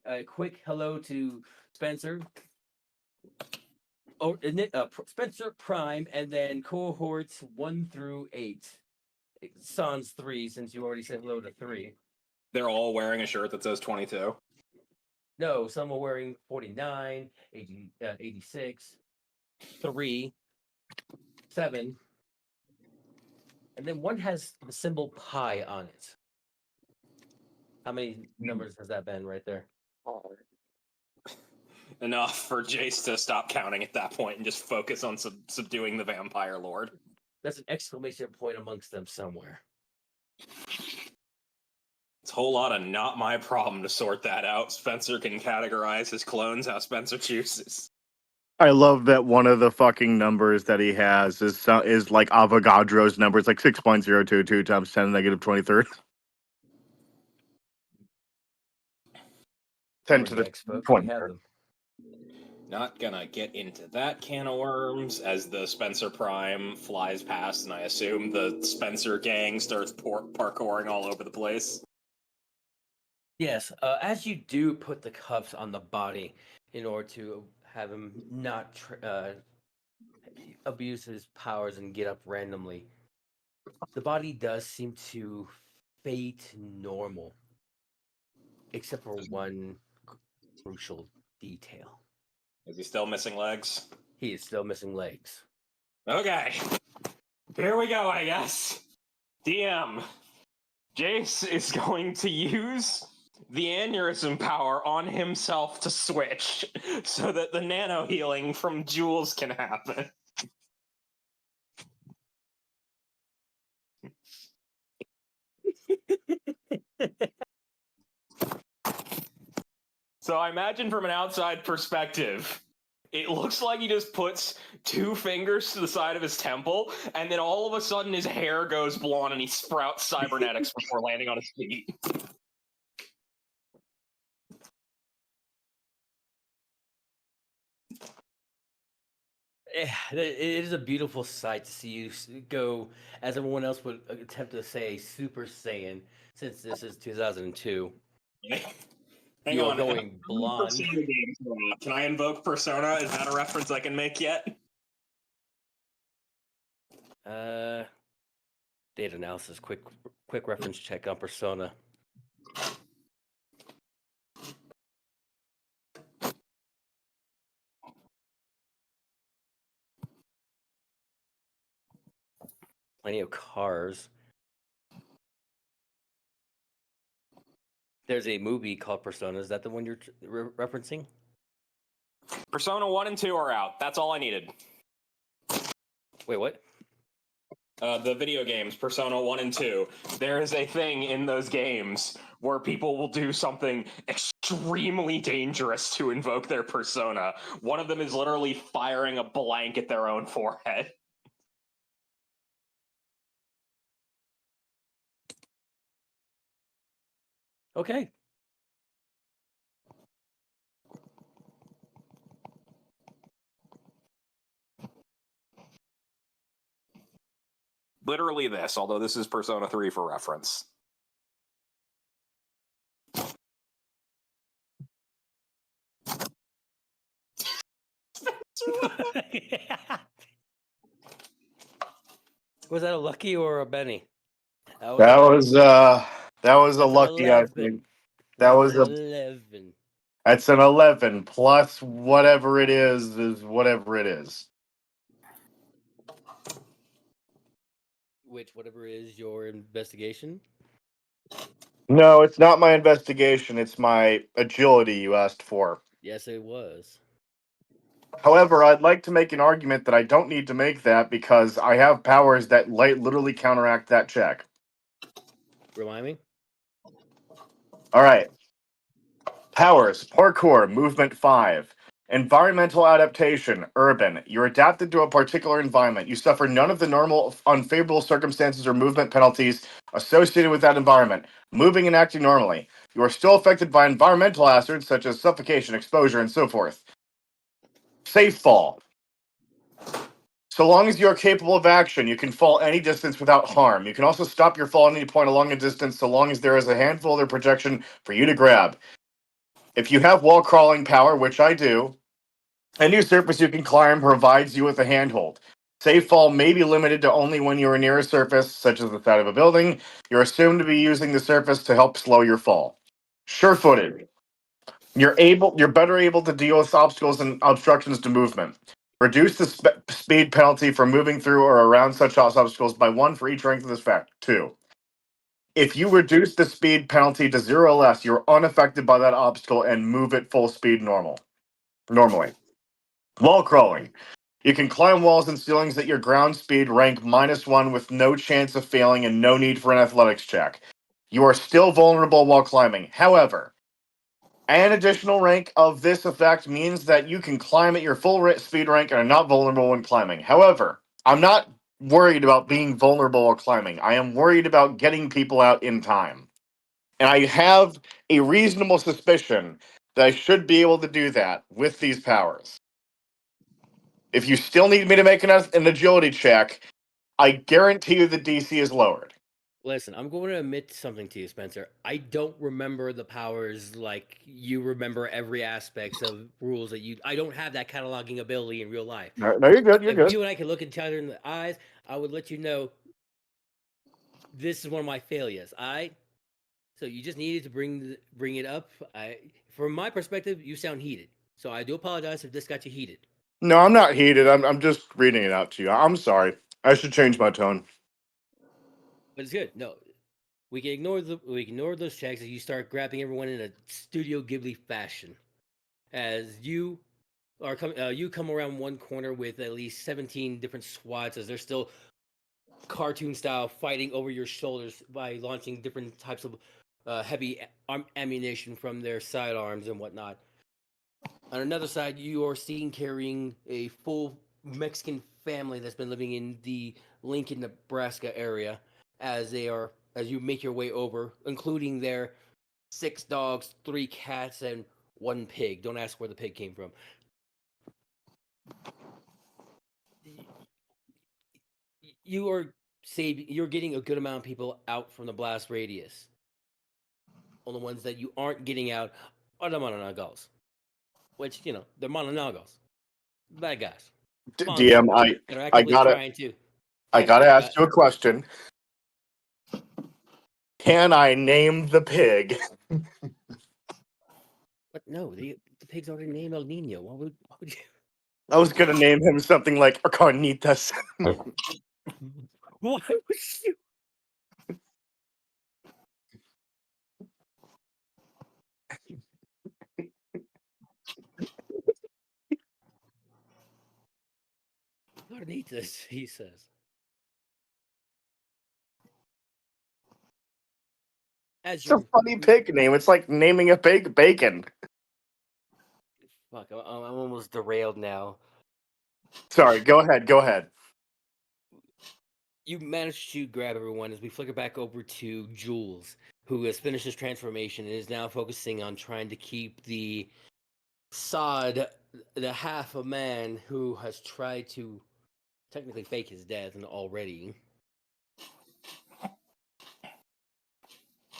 a quick hello to Spencer. Spencer Prime, and then cohorts 1 through 8. Sans 3, since you already said hello to 3. They're all wearing a shirt that says 22. No, some are wearing 49, 80, 86, 3, 7, and then one has the symbol pi on it. How many numbers has that been right there? Enough for Jace to stop counting at that point and just focus on subduing the vampire lord. That's an exclamation point amongst them somewhere. It's a whole lot of not my problem to sort that out. Spencer can categorize his clones how Spencer chooses. I love that one of the fucking numbers that he has is like Avogadro's number. It's like 6.022 times 10 to the negative 23rd. 10 to the Next, folks, we 20. have them. Not gonna get into that can of worms as the Spencer Prime flies past, and I assume the Spencer gang starts parkouring all over the place. Yes, as you do put the cuffs on the body in order to have him not abuse his powers and get up randomly, the body does seem to fade to normal, except for one crucial detail. Is he still missing legs? He is still missing legs. Okay. Here we go, I guess. DM. Jace is going to use the aneurysm power on himself to switch so that the nano healing from Jules can happen. So I imagine from an outside perspective, it looks like he just puts 2 fingers to the side of his temple, and then all of a sudden his hair goes blonde and he sprouts cybernetics before landing on his feet. It is a beautiful sight to see you go, as everyone else would attempt to say, Super Saiyan, since this is 2002. Hang You are on. going blonde. Persona games are out. Can I invoke Persona? Is that a reference I can make yet? Data analysis, quick reference check on Persona. Plenty of cars. There's a movie called Persona. Is that the one you're referencing? Persona 1 and 2 are out. That's all I needed. Wait, what? The video games, Persona 1 and 2. There is a thing in those games where people will do something extremely dangerous to invoke their persona. One of them is literally firing a blank at their own forehead. Okay. Literally this, although this is Persona 3 for reference. Was that a Lucky or a Benny? That was a That's an lucky, I 11. think. That was an a 11. that's an 11 plus whatever it is whatever it is. Which, whatever is your investigation? No, it's not my investigation, it's my agility you asked for. Yes, it was. However, I'd like to make an argument that I don't need to make that because I have powers that literally counteract that check. Remind me? All right. Powers, parkour, movement 5. Environmental adaptation, urban. You're adapted to a particular environment. You suffer none of the normal unfavorable circumstances or movement penalties associated with that environment, moving and acting normally. You are still affected by environmental hazards such as suffocation, exposure, and so forth. Safe fall. So long as you are capable of action, you can fall any distance without harm. You can also stop your fall at any point along a distance so long as there is a handful or projection for you to grab. If you have wall crawling power, which I do, a new surface you can climb provides you with a handhold. Safe fall may be limited to only when you are near a surface, such as the side of a building. You're assumed to be using the surface to help slow your fall. Sure-footed. You're better able to deal with obstacles and obstructions to movement. Reduce the speed penalty for moving through or around such obstacles by 1 for each rank of this fact. 2. If you reduce the speed penalty to 0 or less, you're unaffected by that obstacle and move at full speed normally. Wall crawling. You can climb walls and ceilings at your ground speed rank -1 with no chance of failing and no need for an athletics check. You are still vulnerable while climbing. However, an additional rank of this effect means that you can climb at your full speed rank and are not vulnerable when climbing. However, I'm not worried about being vulnerable while climbing. I am worried about getting people out in time. And I have a reasonable suspicion that I should be able to do that with these powers. If you still need me to make an agility check, I guarantee you the DC is lowered. Listen, I'm going to admit something to you, Spencer. I don't remember the powers like you remember every aspect of rules that you. I don't have that cataloging ability in real life. No, you're good. You're If good. you and I could look each other in the eyes, I would let you know this is one of my failures. So you just needed to bring it up. From my perspective, you sound heated. So I do apologize if this got you heated. No, I'm not heated. I'm just reading it out to you. I'm sorry. I should change my tone. But it's good. No, we can ignore those checks as you start grabbing everyone in a Studio Ghibli fashion. As you you come around one corner with at least 17 different SWATs as they're still cartoon style fighting over your shoulders by launching different types of heavy ammunition from their sidearms and whatnot. On another side, you are seen carrying a full Mexican family that's been living in the Lincoln, Nebraska area as you make your way over, including their 6 dogs, 3 cats, and 1 pig. Don't ask where the pig came from. You're getting a good amount of people out from the blast radius. On the ones that you aren't getting out are the Mananangals. Which, they're Mananangals. Bad guys. DM, Monsters that are I actively gotta trying to. I Yeah, gotta ask you a question. Can I name the pig? But no, the pig's already named El Nino. Why would you? I was gonna name him something like Carnitas. Why would you? Carnitas, he says. As It's a you funny pig name. It's like naming a pig bacon. fuck, I'm almost derailed now. Sorry, go ahead. Go ahead. You managed to grab everyone as we flicker back over to Jules. who has finished his transformation and is now focusing on trying to keep the Sod, the half a man who has tried to technically fake his death and already,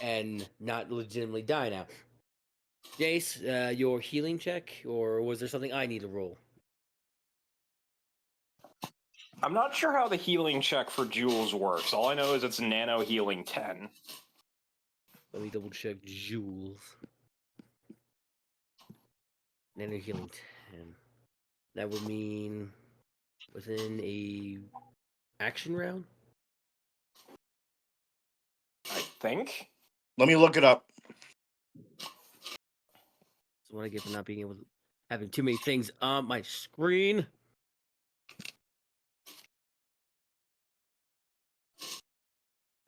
and not legitimately die now. Jace, your healing check, or was there something I need to roll? I'm not sure how the healing check for Jules works. All I know is it's nano healing 10. Let me double check Jules. Nano healing 10. That would mean within a action round? I think. Let me look it up. That's what I get for not being able to having too many things on my screen.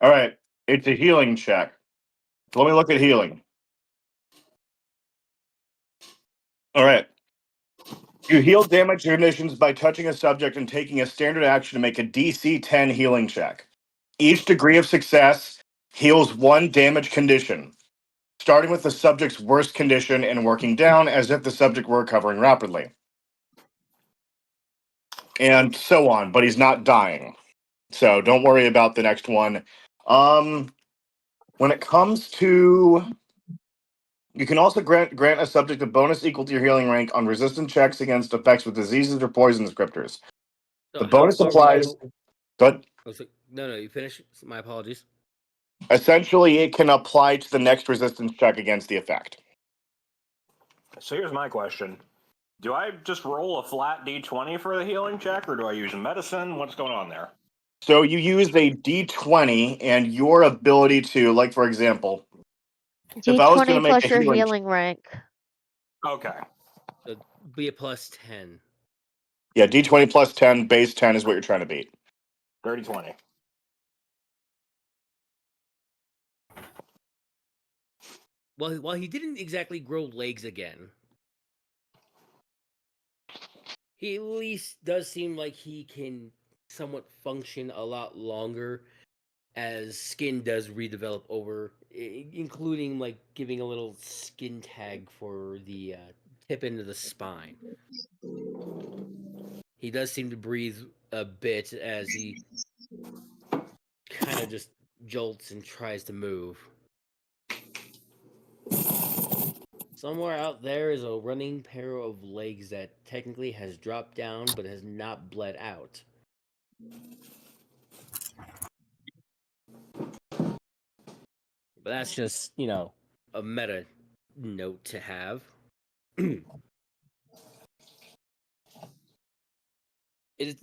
All right, it's a healing check. Let me look at healing. All right. You heal damage conditions by touching a subject and taking a standard action to make a DC 10 healing check. Each degree of success heals one damage condition, starting with the subject's worst condition and working down as if the subject were recovering rapidly. And so on, but he's not dying. So don't worry about the next one. When it comes to, you can also grant a subject a bonus equal to your healing rank on resistant checks against effects with diseases or poison descriptors. So The how bonus far applies, but no, you finish. My apologies. essentially it can apply to the next resistance check against the effect. So here's my question. Do I just roll a flat d20 for the healing check, or do I use medicine? What's going on there? So you use a d20 and your ability to, like, for example, if I was going to D20 make a plus your healing, healing rank. Okay. So be a plus 10. yeah, d20 plus 10, base 10 is what you're trying to beat. 30-20. Well, while he didn't exactly grow legs again, he at least does seem like he can somewhat function a lot longer as skin does redevelop over, including like giving a little skin tag for the tip end of the spine. He does seem to breathe a bit as he kind of just jolts and tries to move. Somewhere out there is a running pair of legs that technically has dropped down but has not bled out. But that's just, a meta note to have. It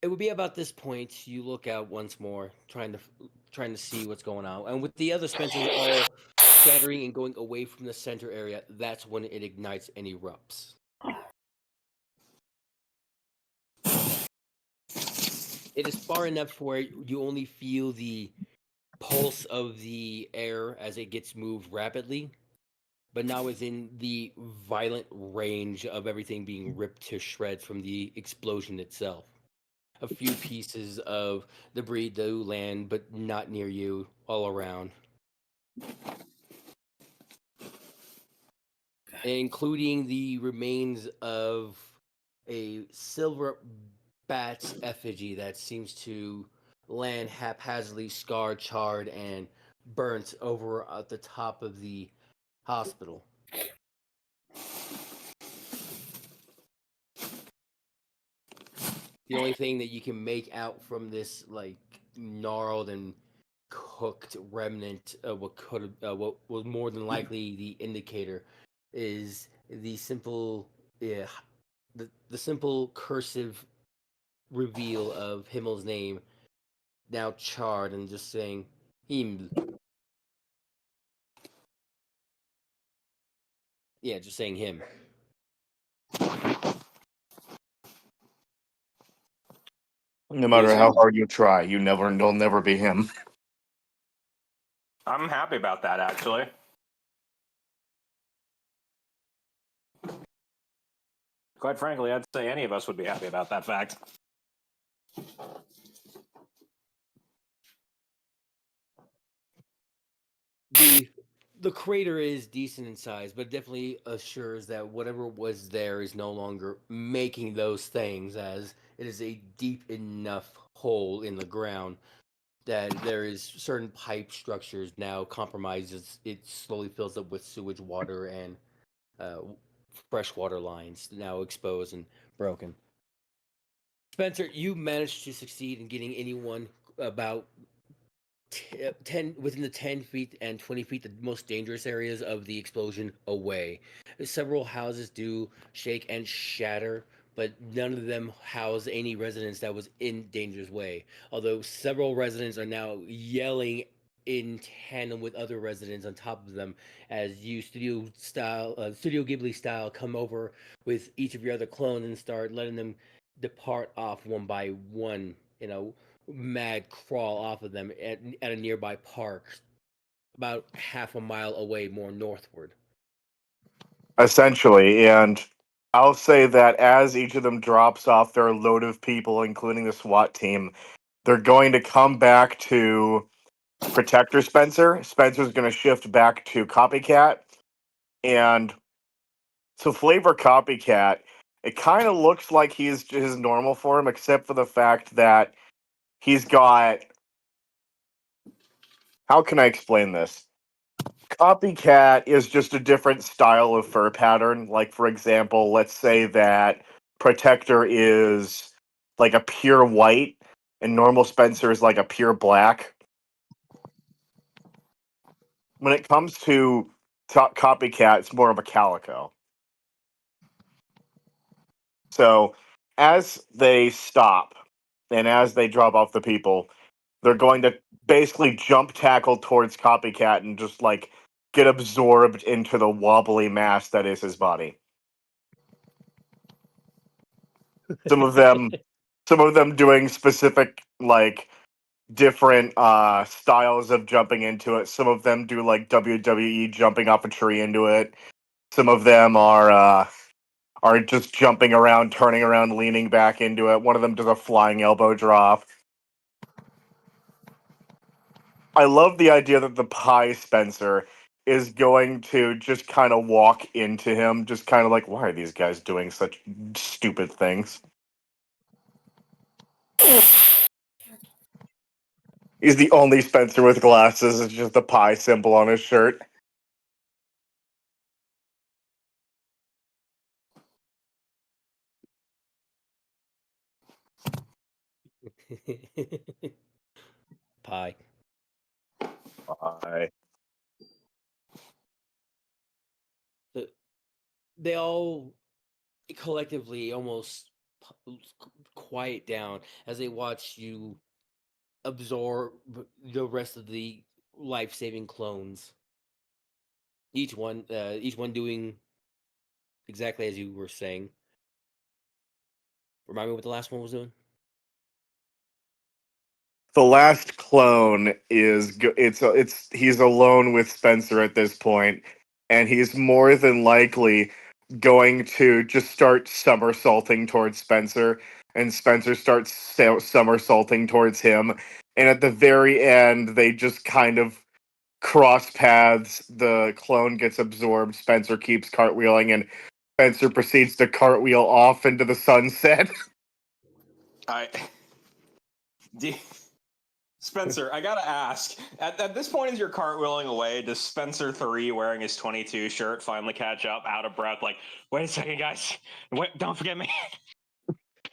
would be about this point you look out once more, trying to see what's going on, and with the other Spencers all scattering and going away from the center area, that's when it ignites and erupts. It is far enough where you only feel the pulse of the air as it gets moved rapidly, but not within the violent range of everything being ripped to shreds from the explosion itself. A few pieces of debris do land, but not near you, all around. Including the remains of a silver bat's effigy that seems to land haphazardly scarred, charred, and burnt over at the top of the hospital. The only thing that you can make out from this, like, gnarled and cooked remnant of what was more than likely the indicator is the simple, the simple cursive reveal of Himmel's name, now charred, and just saying Himmel. Yeah, just saying him. No matter Easy. how hard you try, you'll never be him. I'm happy about that, actually. Quite frankly, I'd say any of us would be happy about that fact. the crater is decent in size, but definitely assures that whatever was there is no longer making those things, as it is a deep enough hole in the ground that there is certain pipe structures now compromised as it slowly fills up with sewage water and uh, freshwater lines now exposed and broken. Spencer, you managed to succeed in getting anyone about 10 within the 10 feet and 20 feet, the most dangerous areas of the explosion, away. Several houses do shake and shatter, but none of them house any residents that was in danger's way. Although several residents are now yelling in tandem with other residents on top of them as you Studio Ghibli style, come over with each of your other clones and start letting them depart off one by one. Mad crawl off of them at a nearby park, about half a mile away, more northward. Essentially. And I'll say that as each of them drops off their load of people, including the SWAT team, they're going to come back to Protector Spencer. Spencer's going to shift back to Copycat. And to flavor Copycat, it kind of looks like he's his normal form, except for the fact that he's got. How can I explain this? Copycat is just a different style of fur pattern. Like, for example, let's say that Protector is like a pure white, and normal Spencer is like a pure black. When it comes to Copycat, it's more of a calico. So, as they stop and as they drop off the people, they're going to basically jump tackle towards Copycat and just like get absorbed into the wobbly mass that is his body. Some of them doing specific like different styles of jumping into it. Some of them do like WWE jumping off a tree into it. Some of them are just jumping around, turning around, leaning back into it. One of them does a flying elbow drop. I love the idea that the pie Spencer is going to just kind of walk into him, just kind of like, why are these guys doing such stupid things? He's the only Spencer with glasses. It's just the pie symbol on his shirt. Pie. Pie. They all collectively almost quiet down as they watch you absorb the rest of the life-saving clones. Each one doing exactly as you were saying. Remind me what the last one was doing. The last clone is he's alone with Spencer at this point, and he's more than likely going to just start somersaulting towards Spencer, and Spencer starts somersaulting towards him, and at the very end, they just kind of cross paths. The clone gets absorbed. Spencer keeps cartwheeling, and Spencer proceeds to cartwheel off into the sunset. Spencer, I gotta ask. At this point, as you're cartwheeling away, does Spencer 3 wearing his 22 shirt finally catch up, out of breath? Like, wait a second, guys. Wait, don't forget me.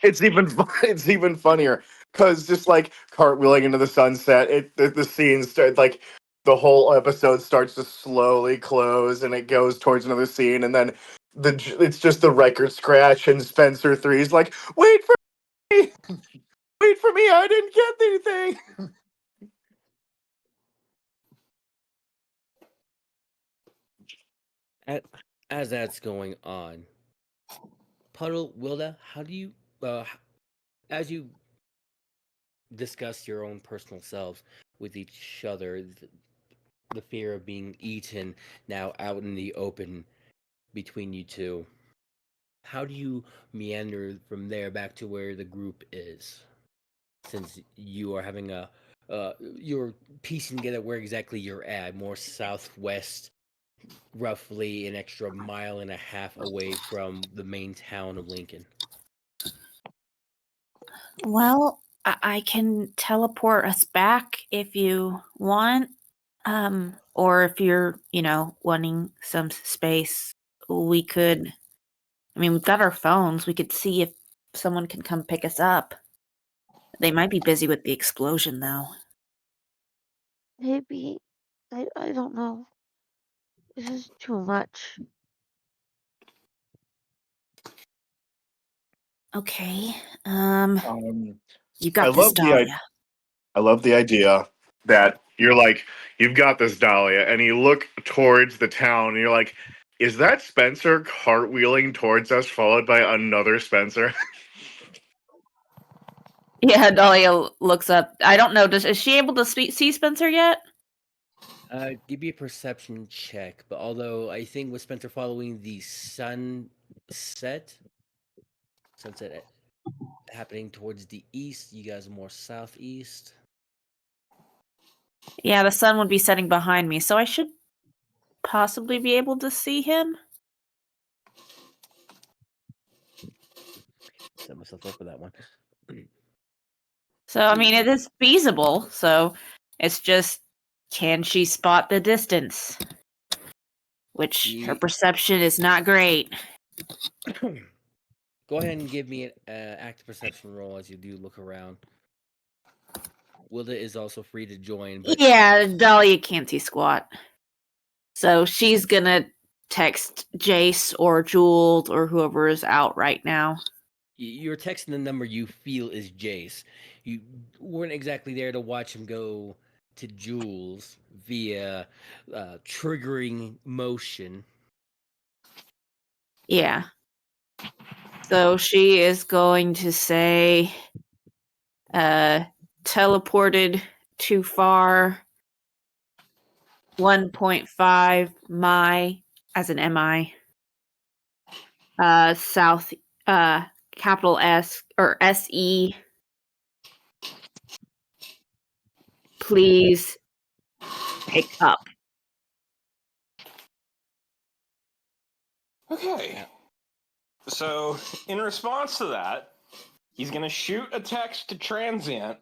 It's even funnier because just like cartwheeling into the sunset, the scene start like the whole episode starts to slowly close and it goes towards another scene, and then it's just the record scratch and Spencer 3's like, wait for me, wait for me, I didn't get anything. As that's going on, Puddle, Wilda, how do you, as you discuss your own personal selves with each other, the fear of being eaten now out in the open between you two, how do you meander from there back to where the group is? Since you are having a you're piecing together where exactly you're at, more southwest, roughly an extra mile and a half away from the main town of Lincoln. Well, I can teleport us back if you want. Or if you're, wanting some space, we could. I mean, we've got our phones. We could see if someone can come pick us up. They might be busy with the explosion, though. Maybe. I don't know. This is too much. Okay. Um, You I got this, love the Dahlia. I love the idea that you're like, you've got this, Dahlia, and you look towards the town, and you're like, is that Spencer cartwheeling towards us, followed by another Spencer? Yeah, Dahlia looks up. I don't know. Is she able to see Spencer yet? Give me a perception check. But although I think with Spencer following the sunset happening towards the east, you guys are more southeast. Yeah, the sun would be setting behind me, so I should possibly be able to see him. Set myself up for that one. So, I mean, it is feasible. So, it's just, can she spot the distance? Which her perception is not great. Go ahead and give me an active perception roll as you do look around. Wilda is also free to join. But Yeah, Dahlia can't see squat. So she's gonna text Jace or Jules or whoever is out right now. you're texting the number you feel is Jace. You weren't exactly there to watch him go to Jules via triggering motion. Yeah. So she is going to say, teleported too far. 1.5 mi as an mi. South, capital S or SE. Please pick up. Okay. So, in response to that, he's going to shoot a text to Transient,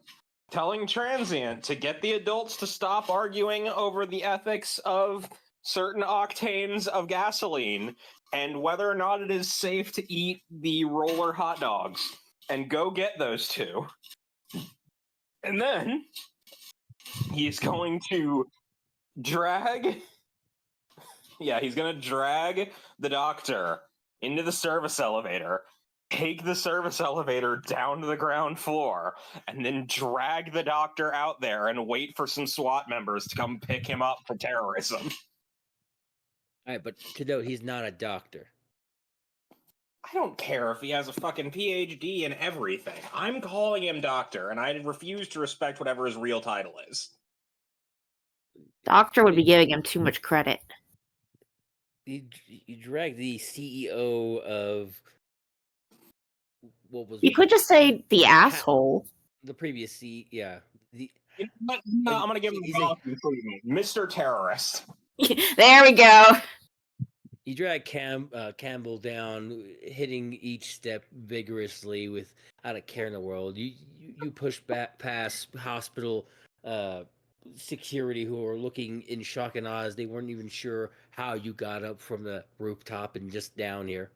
telling Transient to get the adults to stop arguing over the ethics of certain octanes of gasoline and whether or not it is safe to eat the roller hot dogs, and go get those two. And then he's going to drag. Yeah, he's going to drag the doctor into the service elevator, take the service elevator down to the ground floor, and then drag the doctor out there and wait for some SWAT members to come pick him up for terrorism. All right, but to note, he's not a doctor. I don't care if he has a fucking PhD in everything. I'm calling him doctor, and I refuse to respect whatever his real title is. Doctor would be giving him too much credit. You drag the CEO of what was You could just say the asshole. the previous yeah. You know what? No, I'm gonna give him he's a a- Boston treatment. Mr. Terrorist. There we go. You drag Campbell down, hitting each step vigorously without a care in the world. You push back past hospital security who are looking in shock and awe as they weren't even sure how you got up from the rooftop and just down here.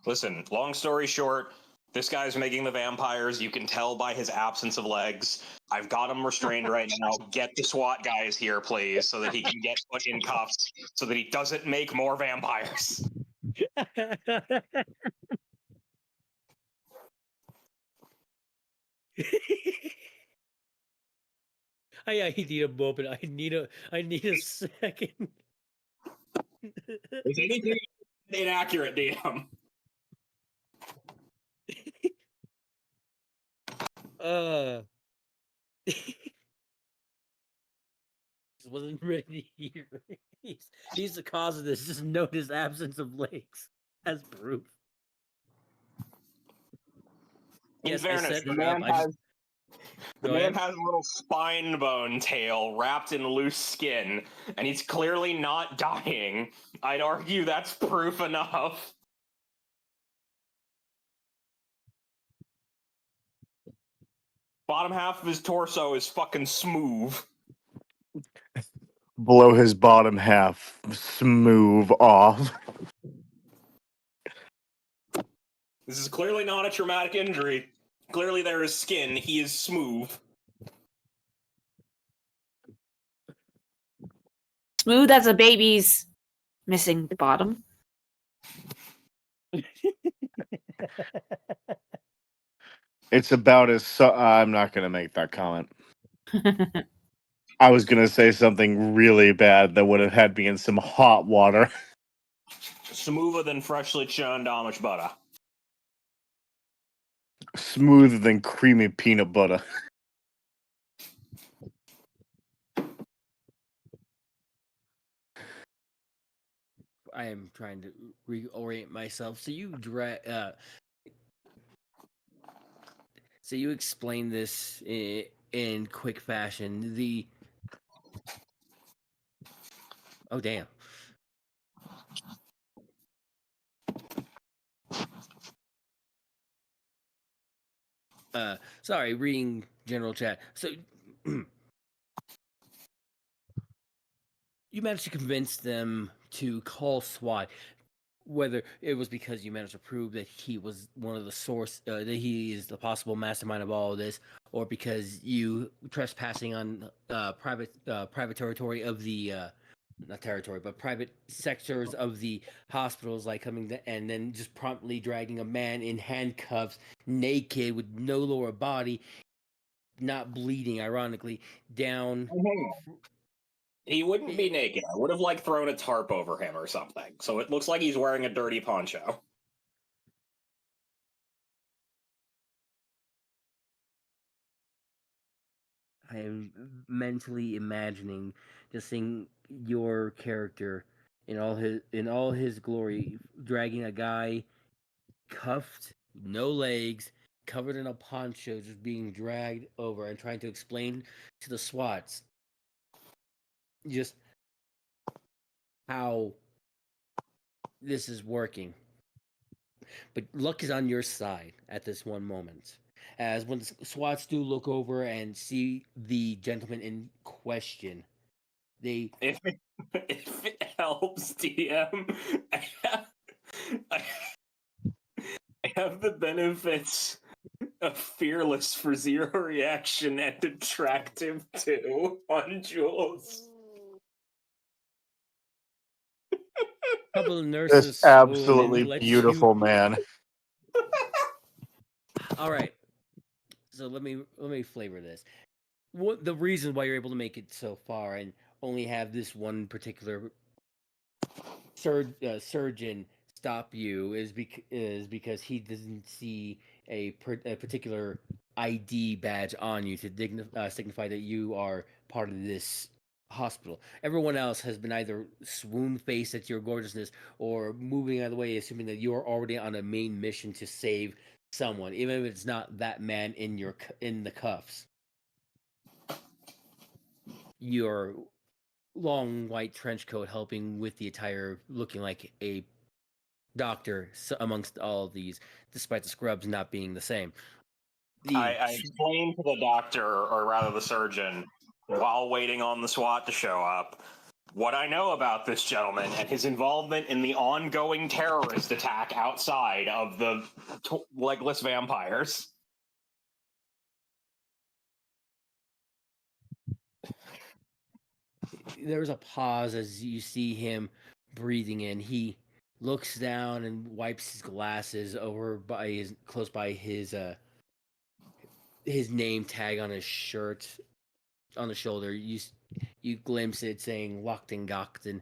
Listen, long story short, this guy's making the vampires. You can tell by his absence of legs. I've got him restrained right now. Get the SWAT guys here, please, so that he can get put in cuffs so that he doesn't make more vampires. I need a moment. I need a second. Is anything inaccurate, DM? Wasn't ready here. He's the cause of this. Just note his absence of legs as proof. In Yes, fairness, I set the it up. man has The Go man ahead. has a little spine bone tail wrapped in loose skin, and he's clearly not dying. I'd argue that's proof enough. Bottom half of his torso is fucking smooth. Below his bottom half, smooth off. This is clearly not a traumatic injury. Clearly there is skin. He is smooth. Smooth as a baby's missing bottom. It's about as. I'm not going to make that comment. I was going to say something really bad that would have had me in some hot water. Smoother than freshly churned Amish butter. Smoother than creamy peanut butter. I am trying to reorient myself. So you so you explain this in quick fashion. Oh damn. Sorry, reading general chat. So you managed to convince them to call SWAT, whether it was because you managed to prove that he was one of the source, that he is the possible mastermind of all of this, or because you trespassing on private territory of the not territory, but private sectors of the hospitals, like and then just promptly dragging a man in handcuffs, naked with no lower body, not bleeding, ironically, down. He wouldn't be naked. I would have thrown a tarp over him or something. So it looks like he's wearing a dirty poncho. I am mentally imagining just seeing your character in all his glory, dragging a guy cuffed, no legs, covered in a poncho, just being dragged over and trying to explain to the SWATs just how this is working. But luck is on your side at this one moment. As when the SWATs do look over and see the gentleman in question, they If it helps, DM, I have the benefits of fearless for 0 reaction and attractive 2 on Jules. couple of nurses This swoon and absolutely let beautiful you. man. All right, so let me flavor this. What the reason why you're able to make it so far and only have this one particular surgeon stop you is because he doesn't see a particular ID badge on you to signify that you are part of this hospital. Everyone else has been either swoon faced at your gorgeousness or moving out of the way, assuming that you're already on a main mission to save someone, even if it's not that man in the cuffs. Your long white trench coat helping with the attire, looking like a doctor amongst all of these, despite the scrubs not being the same. I explained to the doctor, or rather the surgeon, while waiting on the SWAT to show up, what I know about this gentleman and his involvement in the ongoing terrorist attack outside of the legless vampires. There's a pause as you see him breathing in. He looks down and wipes his glasses over close by his name tag on his shirt on the shoulder. You glimpse it saying Lockton Gockton.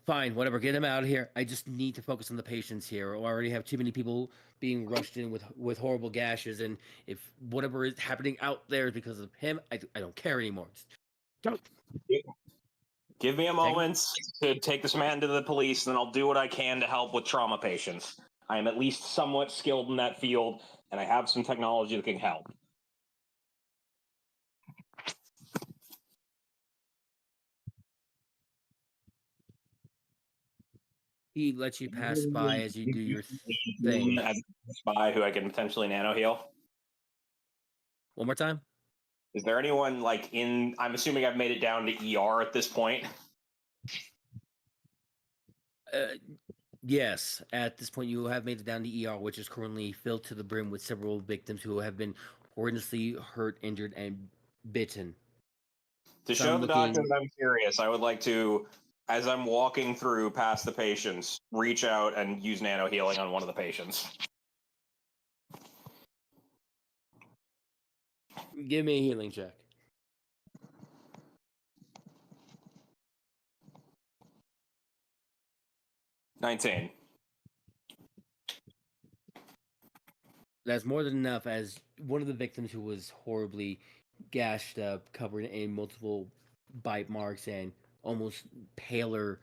Fine, whatever, get him out of here. I just need to focus on the patients here. I already have too many people being rushed in with horrible gashes, and if whatever is happening out there is because of him, I don't care anymore. Just don't. Give me a moment to take this man to the police, and then I'll do what I can to help with trauma patients. I am at least somewhat skilled in that field, and I have some technology that can help. He lets you pass by as you do your thing. As a spy who I can potentially nano heal. One more time. Is there anyone like in? I'm assuming I've made it down to ER at this point. Yes, at this point you have made it down to ER, which is currently filled to the brim with several victims who have been horrendously hurt, injured, and bitten. To Some show the doctor looking- that I'm curious, I would like to, as I'm walking through past the patients, reach out and use nano healing on one of the patients. Give me a healing check. $19. That's more than enough, as one of the victims who was horribly gashed up, covered in multiple bite marks and almost paler,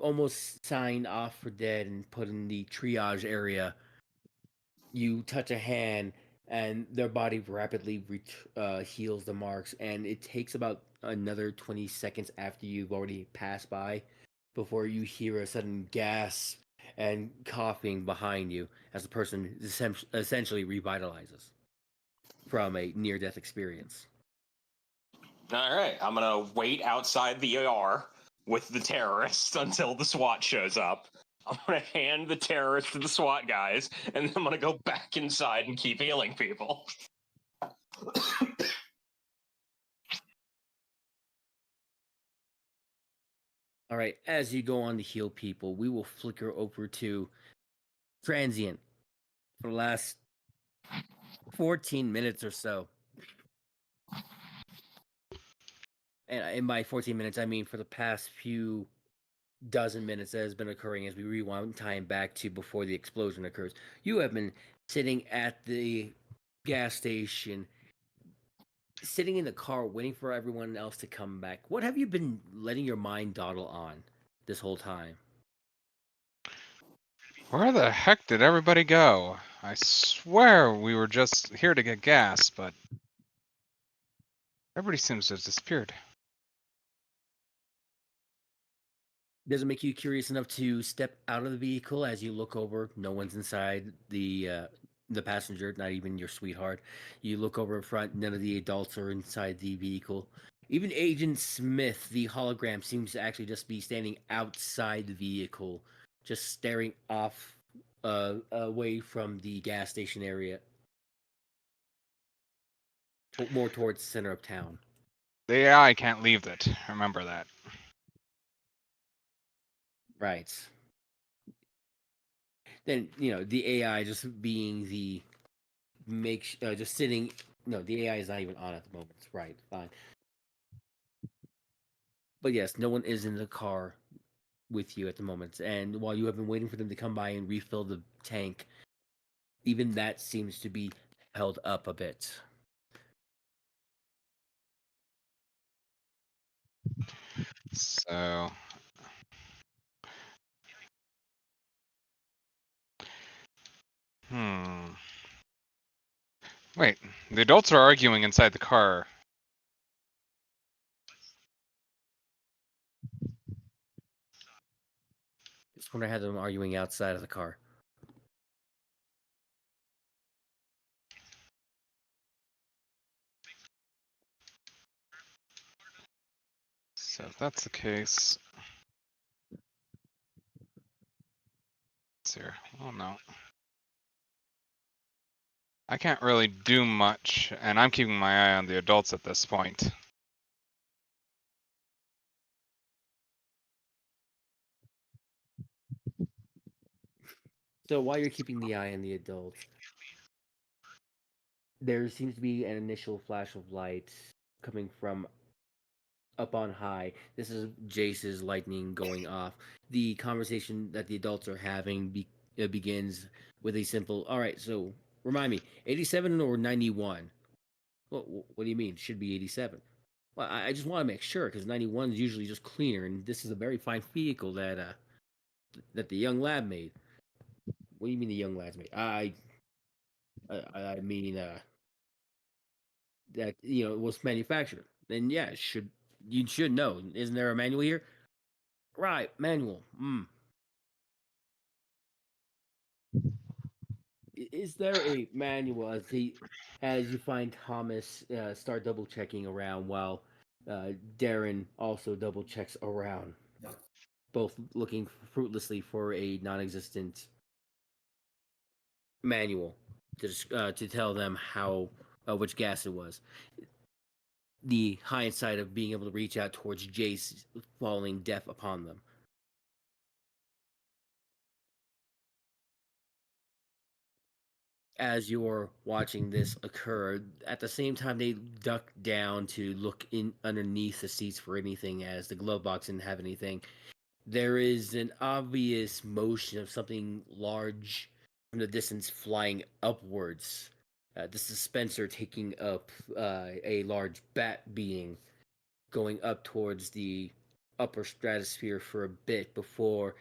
almost signed off for dead and put in the triage area. You touch a hand, and their body rapidly heals the marks, and it takes about another 20 seconds after you've already passed by before you hear a sudden gasp and coughing behind you as the person essentially revitalizes from a near-death experience. All right, I'm gonna wait outside the ER with the terrorist until the SWAT shows up. I'm gonna hand the terrorist to the SWAT guys, and then I'm gonna go back inside and keep healing people. All right, as you go on to heal people, we will flicker over to Transient for the last 14 minutes or so. And by 14 minutes, I mean for the past few dozen minutes that has been occurring as we rewind time back to before the explosion occurs. You have been sitting at the gas station, sitting in the car, waiting for everyone else to come back. What have you been letting your mind dawdle on this whole time? Where the heck did everybody go? I swear we were just here to get gas, but everybody seems to have disappeared. Does it make you curious enough to step out of the vehicle as you look over? No one's inside the passenger, not even your sweetheart. You look over in front. None of the adults are inside the vehicle. Even Agent Smith, the hologram, seems to actually just be standing outside the vehicle, just staring off away from the gas station area, more towards the center of town. The AI can't leave it. Remember that. Right. Then the AI just being the just sitting. No, the AI is not even on at the moment. Right, fine. But yes, no one is in the car with you at the moment. And while you have been waiting for them to come by and refill the tank, even that seems to be held up a bit. So. Wait, the adults are arguing inside the car. Just when I had them arguing outside of the car. So if that's the case. Let's see here. Oh no. I can't really do much, and I'm keeping my eye on the adults at this point. So while you're keeping the eye on the adults, there seems to be an initial flash of light coming from up on high. This is Jace's lightning going off. The conversation that the adults are having begins with a simple, all right, so remind me, 87 or 91? What do you mean? Should be 87. Well, I just want to make sure because 91 is usually just cleaner, and this is a very fine vehicle that that the young lad made. What do you mean the young lads made? I mean that it was manufactured. Then yeah, you should know. Isn't there a manual here? Right, manual. Is there a manual as you find Thomas start double checking around while Darren also double checks around, both looking fruitlessly for a non-existent manual to tell them how which gas it was. The hindsight of being able to reach out towards Jace falling deaf upon them. As you're watching this occur, at the same time they duck down to look in underneath the seats for anything, as the glove box didn't have anything. There is an obvious motion of something large from the distance flying upwards. The dispenser taking up a large bat being going up towards the upper stratosphere for a bit before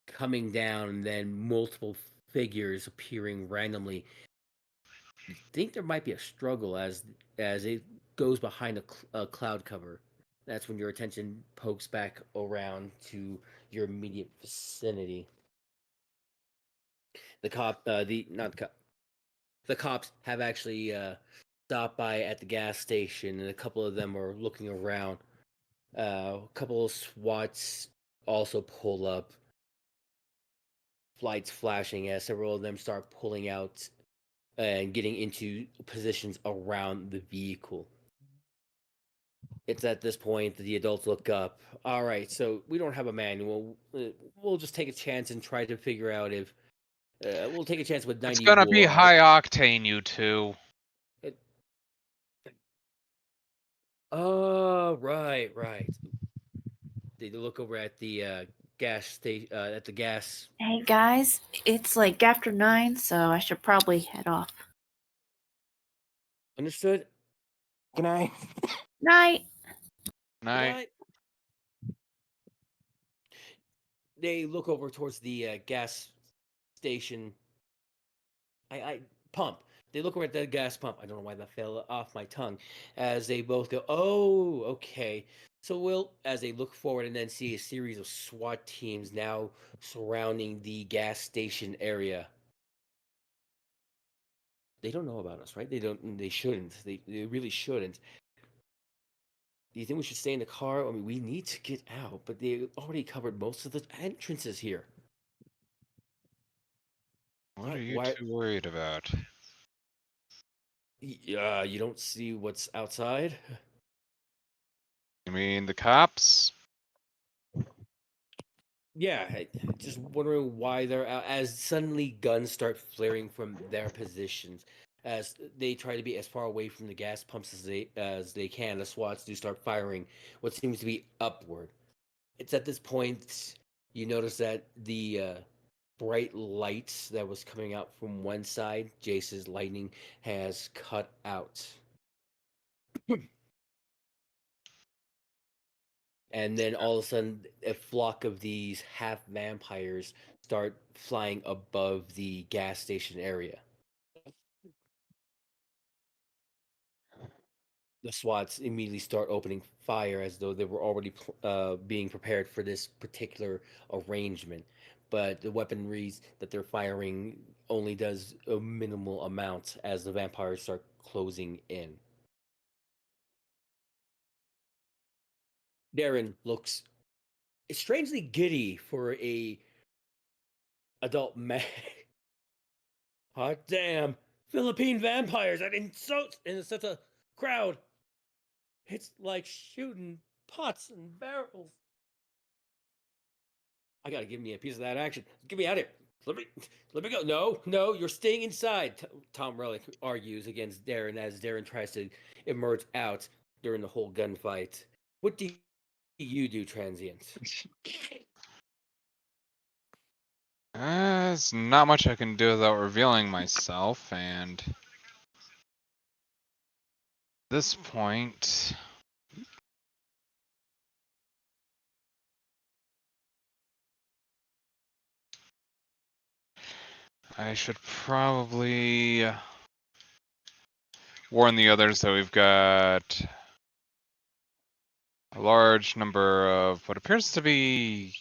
coming down, and then multiple figures appearing randomly. You think there might be a struggle as it goes behind a cloud cover. That's when your attention pokes back around to your immediate vicinity. The cop, the not the cop, the cops have actually stopped by at the gas station, and a couple of them are looking around. A couple of SWATs also pull up, lights flashing as several of them start pulling out and getting into positions around the vehicle. It's at this point that the adults look up. All right, so we don't have a manual. We'll just take a chance and try to figure out if we'll take a chance with 90 It's gonna be War. high octane, you two. Oh, right. They look over at the gas station, at the gas. Hey guys, it's like after 9, so I should probably head off. Understood? Good night. Night. Night. Right. They look over towards the gas station. I pump. They look over at the gas pump. I don't know why that fell off my tongue. As they both go, oh, okay. So as they look forward and then see a series of SWAT teams now surrounding the gas station area. They don't know about us, right? They don't. They shouldn't. They really shouldn't. Do you think we should stay in the car? I mean, we need to get out, but they already covered most of the entrances here. What are you Why? two worried about? You don't see what's outside? You mean the cops? Yeah, just wondering why they're out. As suddenly guns start flaring from their positions, as they try to be as far away from the gas pumps as they can. The SWATs do start firing what seems to be upward. It's at this point you notice that the bright light that was coming out from one side, Jace's lightning, has cut out. And then all of a sudden, a flock of these half vampires start flying above the gas station area. The SWATs immediately start opening fire as though they were already being prepared for this particular arrangement. But the weaponry that they're firing only does a minimal amount as the vampires start closing in. Darren looks strangely giddy for a adult man. Hot damn! Philippine vampires and insult in such a crowd. It's like shooting pots and barrels. I gotta give me a piece of that action. Get me out of here. Let me go. No, you're staying inside. Tom Relic argues against Darren as Darren tries to emerge out during the whole gunfight. What do you do, transient? There's not much I can do without revealing myself, and at this point, I should probably warn the others that we've got a large number of what appears to be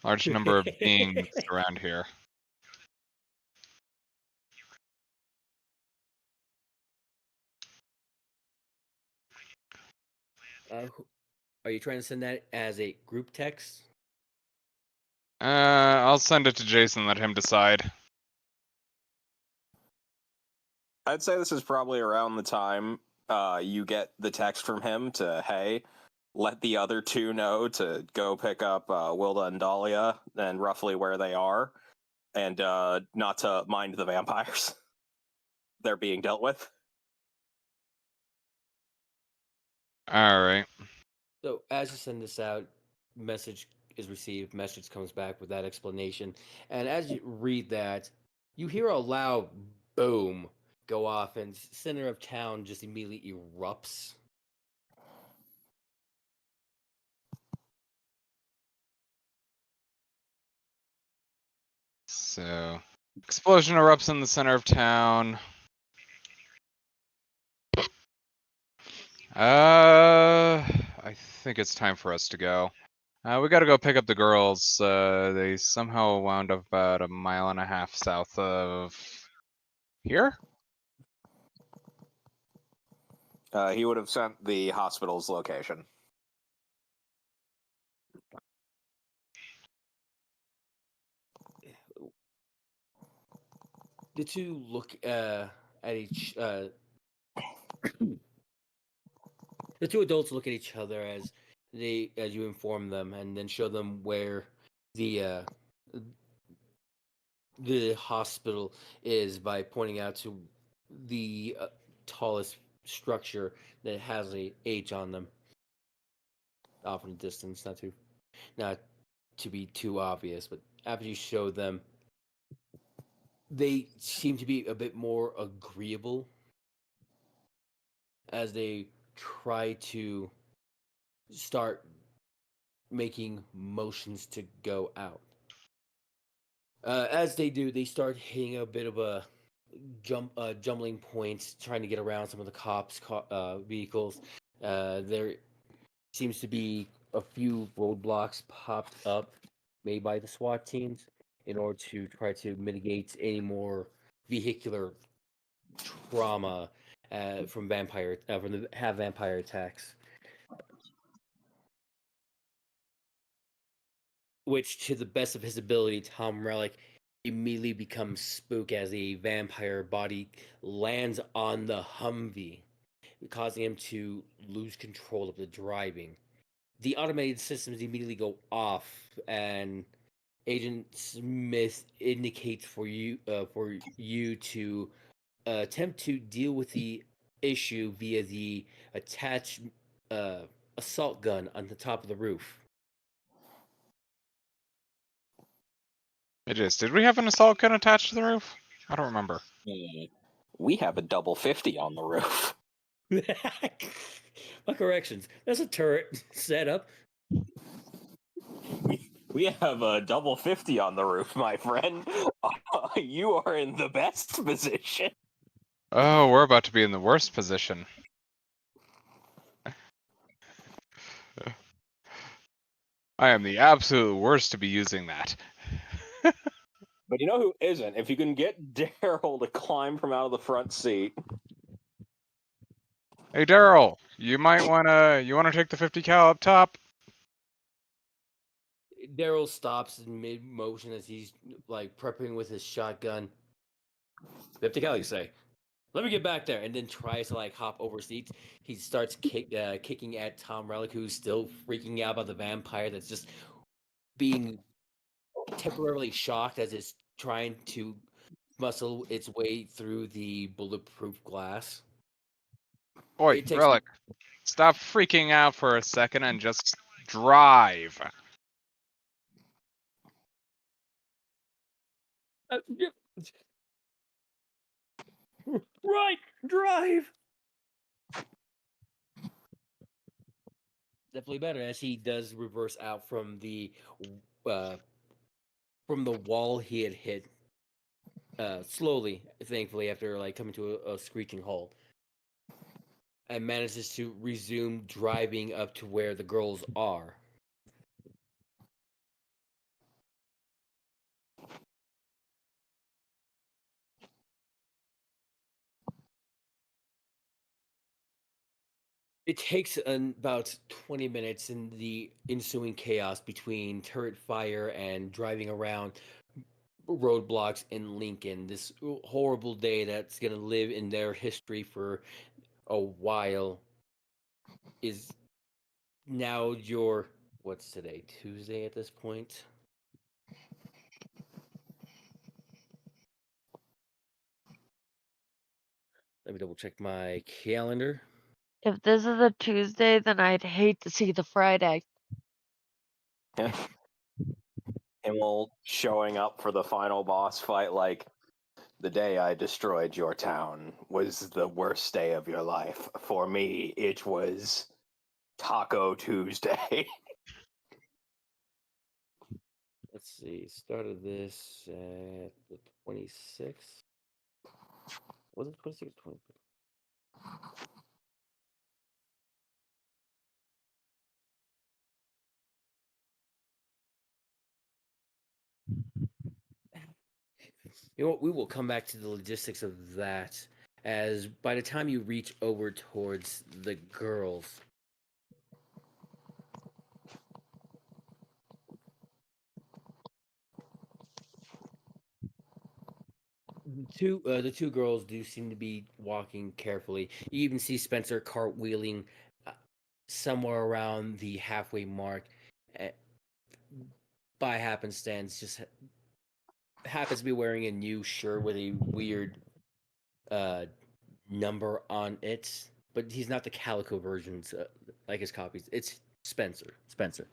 large number of beings around here. Are you trying to send that as a group text? I'll send it to Jason, let him decide. I'd say this is probably around the time you get the text from him to, hey, let the other two know to go pick up Wilda and Dahlia and roughly where they are, and not to mind the vampires. They're being dealt with. Alright. So as you send this out, message is received, message comes back with that explanation. And as you read that, you hear a loud boom go off and center of town just immediately erupts. So, explosion erupts in the center of town. I think it's time for us to go. We gotta go pick up the girls. They somehow wound up about 1.5 miles south of here? He would have sent the hospital's location. The two look at each. The two adults look at each other as you inform them, and then show them where the hospital is by pointing out to the tallest structure that has a H on them. Off in the distance, not to be too obvious, but after you show them, they seem to be a bit more agreeable as they try to start making motions to go out. As they do, they start hitting a bit of a jumbling points, trying to get around some of the cops' vehicles. There seems to be a few roadblocks popped up made by the SWAT teams in order to try to mitigate any more vehicular trauma from the vampire attacks. Which, to the best of his ability, Tom Relic immediately becomes spook as a vampire body lands on the Humvee, causing him to lose control of the driving. The automated systems immediately go off, and Agent Smith indicates for you to attempt to deal with the issue via the attached assault gun on the top of the roof. It is. Did we have an assault gun attached to the roof? I don't remember. We have a double 50 on the roof. My corrections. That's a turret setup. We have a double 50 on the roof, my friend. You are in the best position. Oh, we're about to be in the worst position. I am the absolute worst to be using that. But you know who isn't? If you can get Daryl to climb from out of the front seat. Hey, Daryl, you wanna take the 50 cal up top? Daryl stops in mid motion as he's like prepping with his shotgun. 50 cal, you say? Let me get back there, and then tries to like hop over seats. He starts kicking at Tom Relic, who's still freaking out about the vampire that's just being temporarily shocked as it's trying to muscle its way through the bulletproof glass. Boy, It takes Relic, stop freaking out for a second and just drive. Right, drive. Definitely better, as he does reverse out uh, from the wall he had hit slowly, thankfully, after like coming to a screeching halt, and manages to resume driving up to where the girls are. It takes about 20 minutes in the ensuing chaos between turret fire and driving around roadblocks in Lincoln. This horrible day that's going to live in their history for a while is now your, what's today? Tuesday at this point? Let me double check my calendar. If this is a Tuesday, then I'd hate to see the Friday. Himmel showing up for the final boss fight like, the day I destroyed your town was the worst day of your life. For me, it was Taco Tuesday. Let's see. Started this at the 26th. Was it 26th? 25th? You know what? We will come back to the logistics of that, as by the time you reach over towards the girls, the two girls do seem to be walking carefully. You even see Spencer cartwheeling uh, somewhere around the halfway mark. uh, by happenstance, just happens to be wearing a new shirt with a weird uh, number on it, but he's not the calico versions like his copies. It's Spencer. Spencer.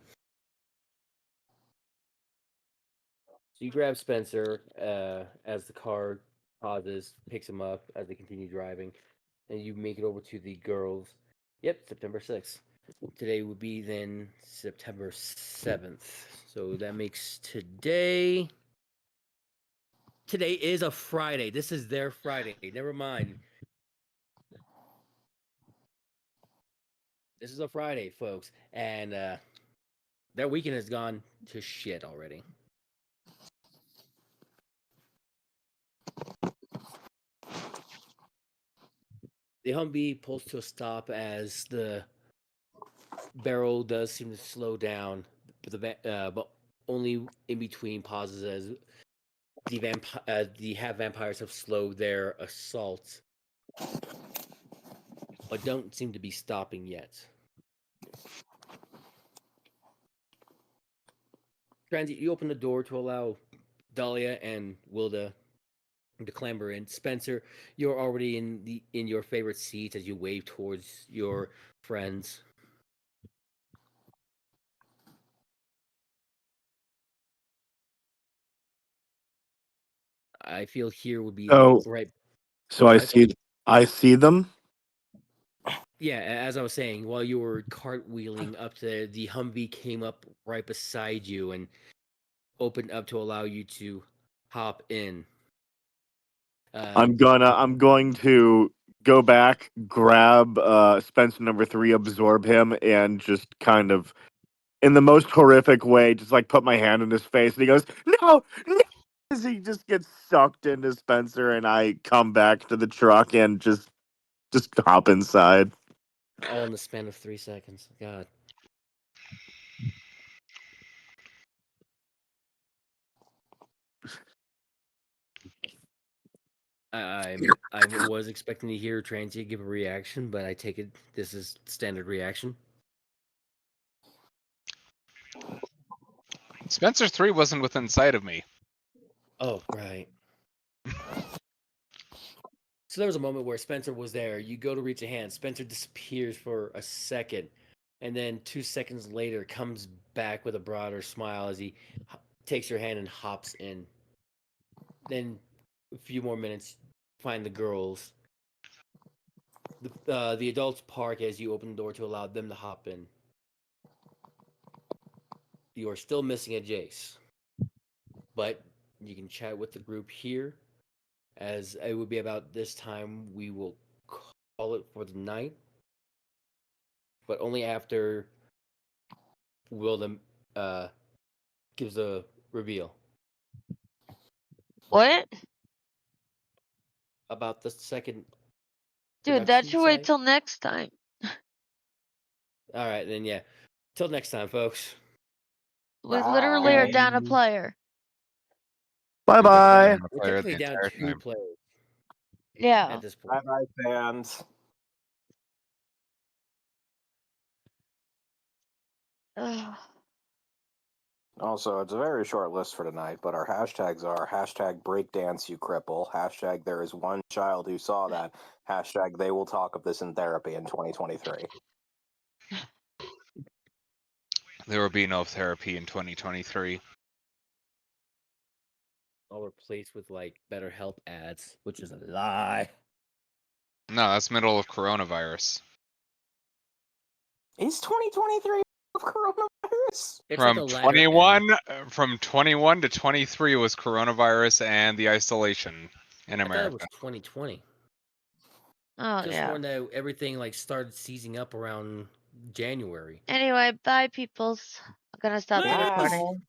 So you grab Spencer as the car pauses, picks him up as they continue driving, and you make it over to the girls. Yep, September 6th. Today would be then September 7th. So that makes today. Today is a Friday. This is their Friday. Never mind. This is a Friday, folks. And their weekend has gone to shit already. The Humvee pulls to a stop as the barrel does seem to slow down, but only in between pauses as the half vampires have slowed their assault, but don't seem to be stopping yet. Transient, you open the door to allow Dahlia and Wilda to clamber in. Spencer, you're already in your favorite seat as you wave towards your friends. I feel here would be So, right. so I Ahead. see them. Yeah, as I was saying, while you were cartwheeling up there, the Humvee came up right beside you and opened up to allow you to hop in. I'm going to go back, grab Spencer number 3, absorb him, and just kind of in the most horrific way, just like put my hand in his face, and he goes, "No, no!" As he just gets sucked into Spencer, and I come back to the truck and just hop inside. All in the span of 3 seconds. God. I was expecting to hear Transient give a reaction, but I take it this is standard reaction. Spencer 3 wasn't within sight of me. Oh, right. So there was a moment where Spencer was there. You go to reach a hand. Spencer disappears for a second, and then 2 seconds later comes back with a broader smile as he takes your hand and hops in. Then a few more minutes, find the girls. The adults park as you open the door to allow them to hop in. you are still missing a Jace. But you can chat with the group here, as it would be about this time we will call it for the night. But only after Willem gives a reveal What? about the second. Dude, that production should wait site. till next time. All right, then yeah. Till next time, folks. We literally are Bye. down a player. Bye bye. We're Player technically the down entire 2 time. players Yeah. at this Bye point. bye, fans. Ugh. Also, it's a very short list for tonight, but our hashtags are hashtag breakdance you cripple, hashtag there is one child who saw that, hashtag they will talk of this in therapy in 2023. There will be no therapy in 2023. All replaced with like BetterHelp ads, which is a lie. No, that's middle of coronavirus. Is 2023 of coronavirus? It's From like a ladder 21 to 23 was coronavirus and the isolation in ad. I thought it was America. 2020. Oh, Just yeah. when everything like started seizing up around January. Anyway, bye, peoples. I'm gonna stop the Bye. recording.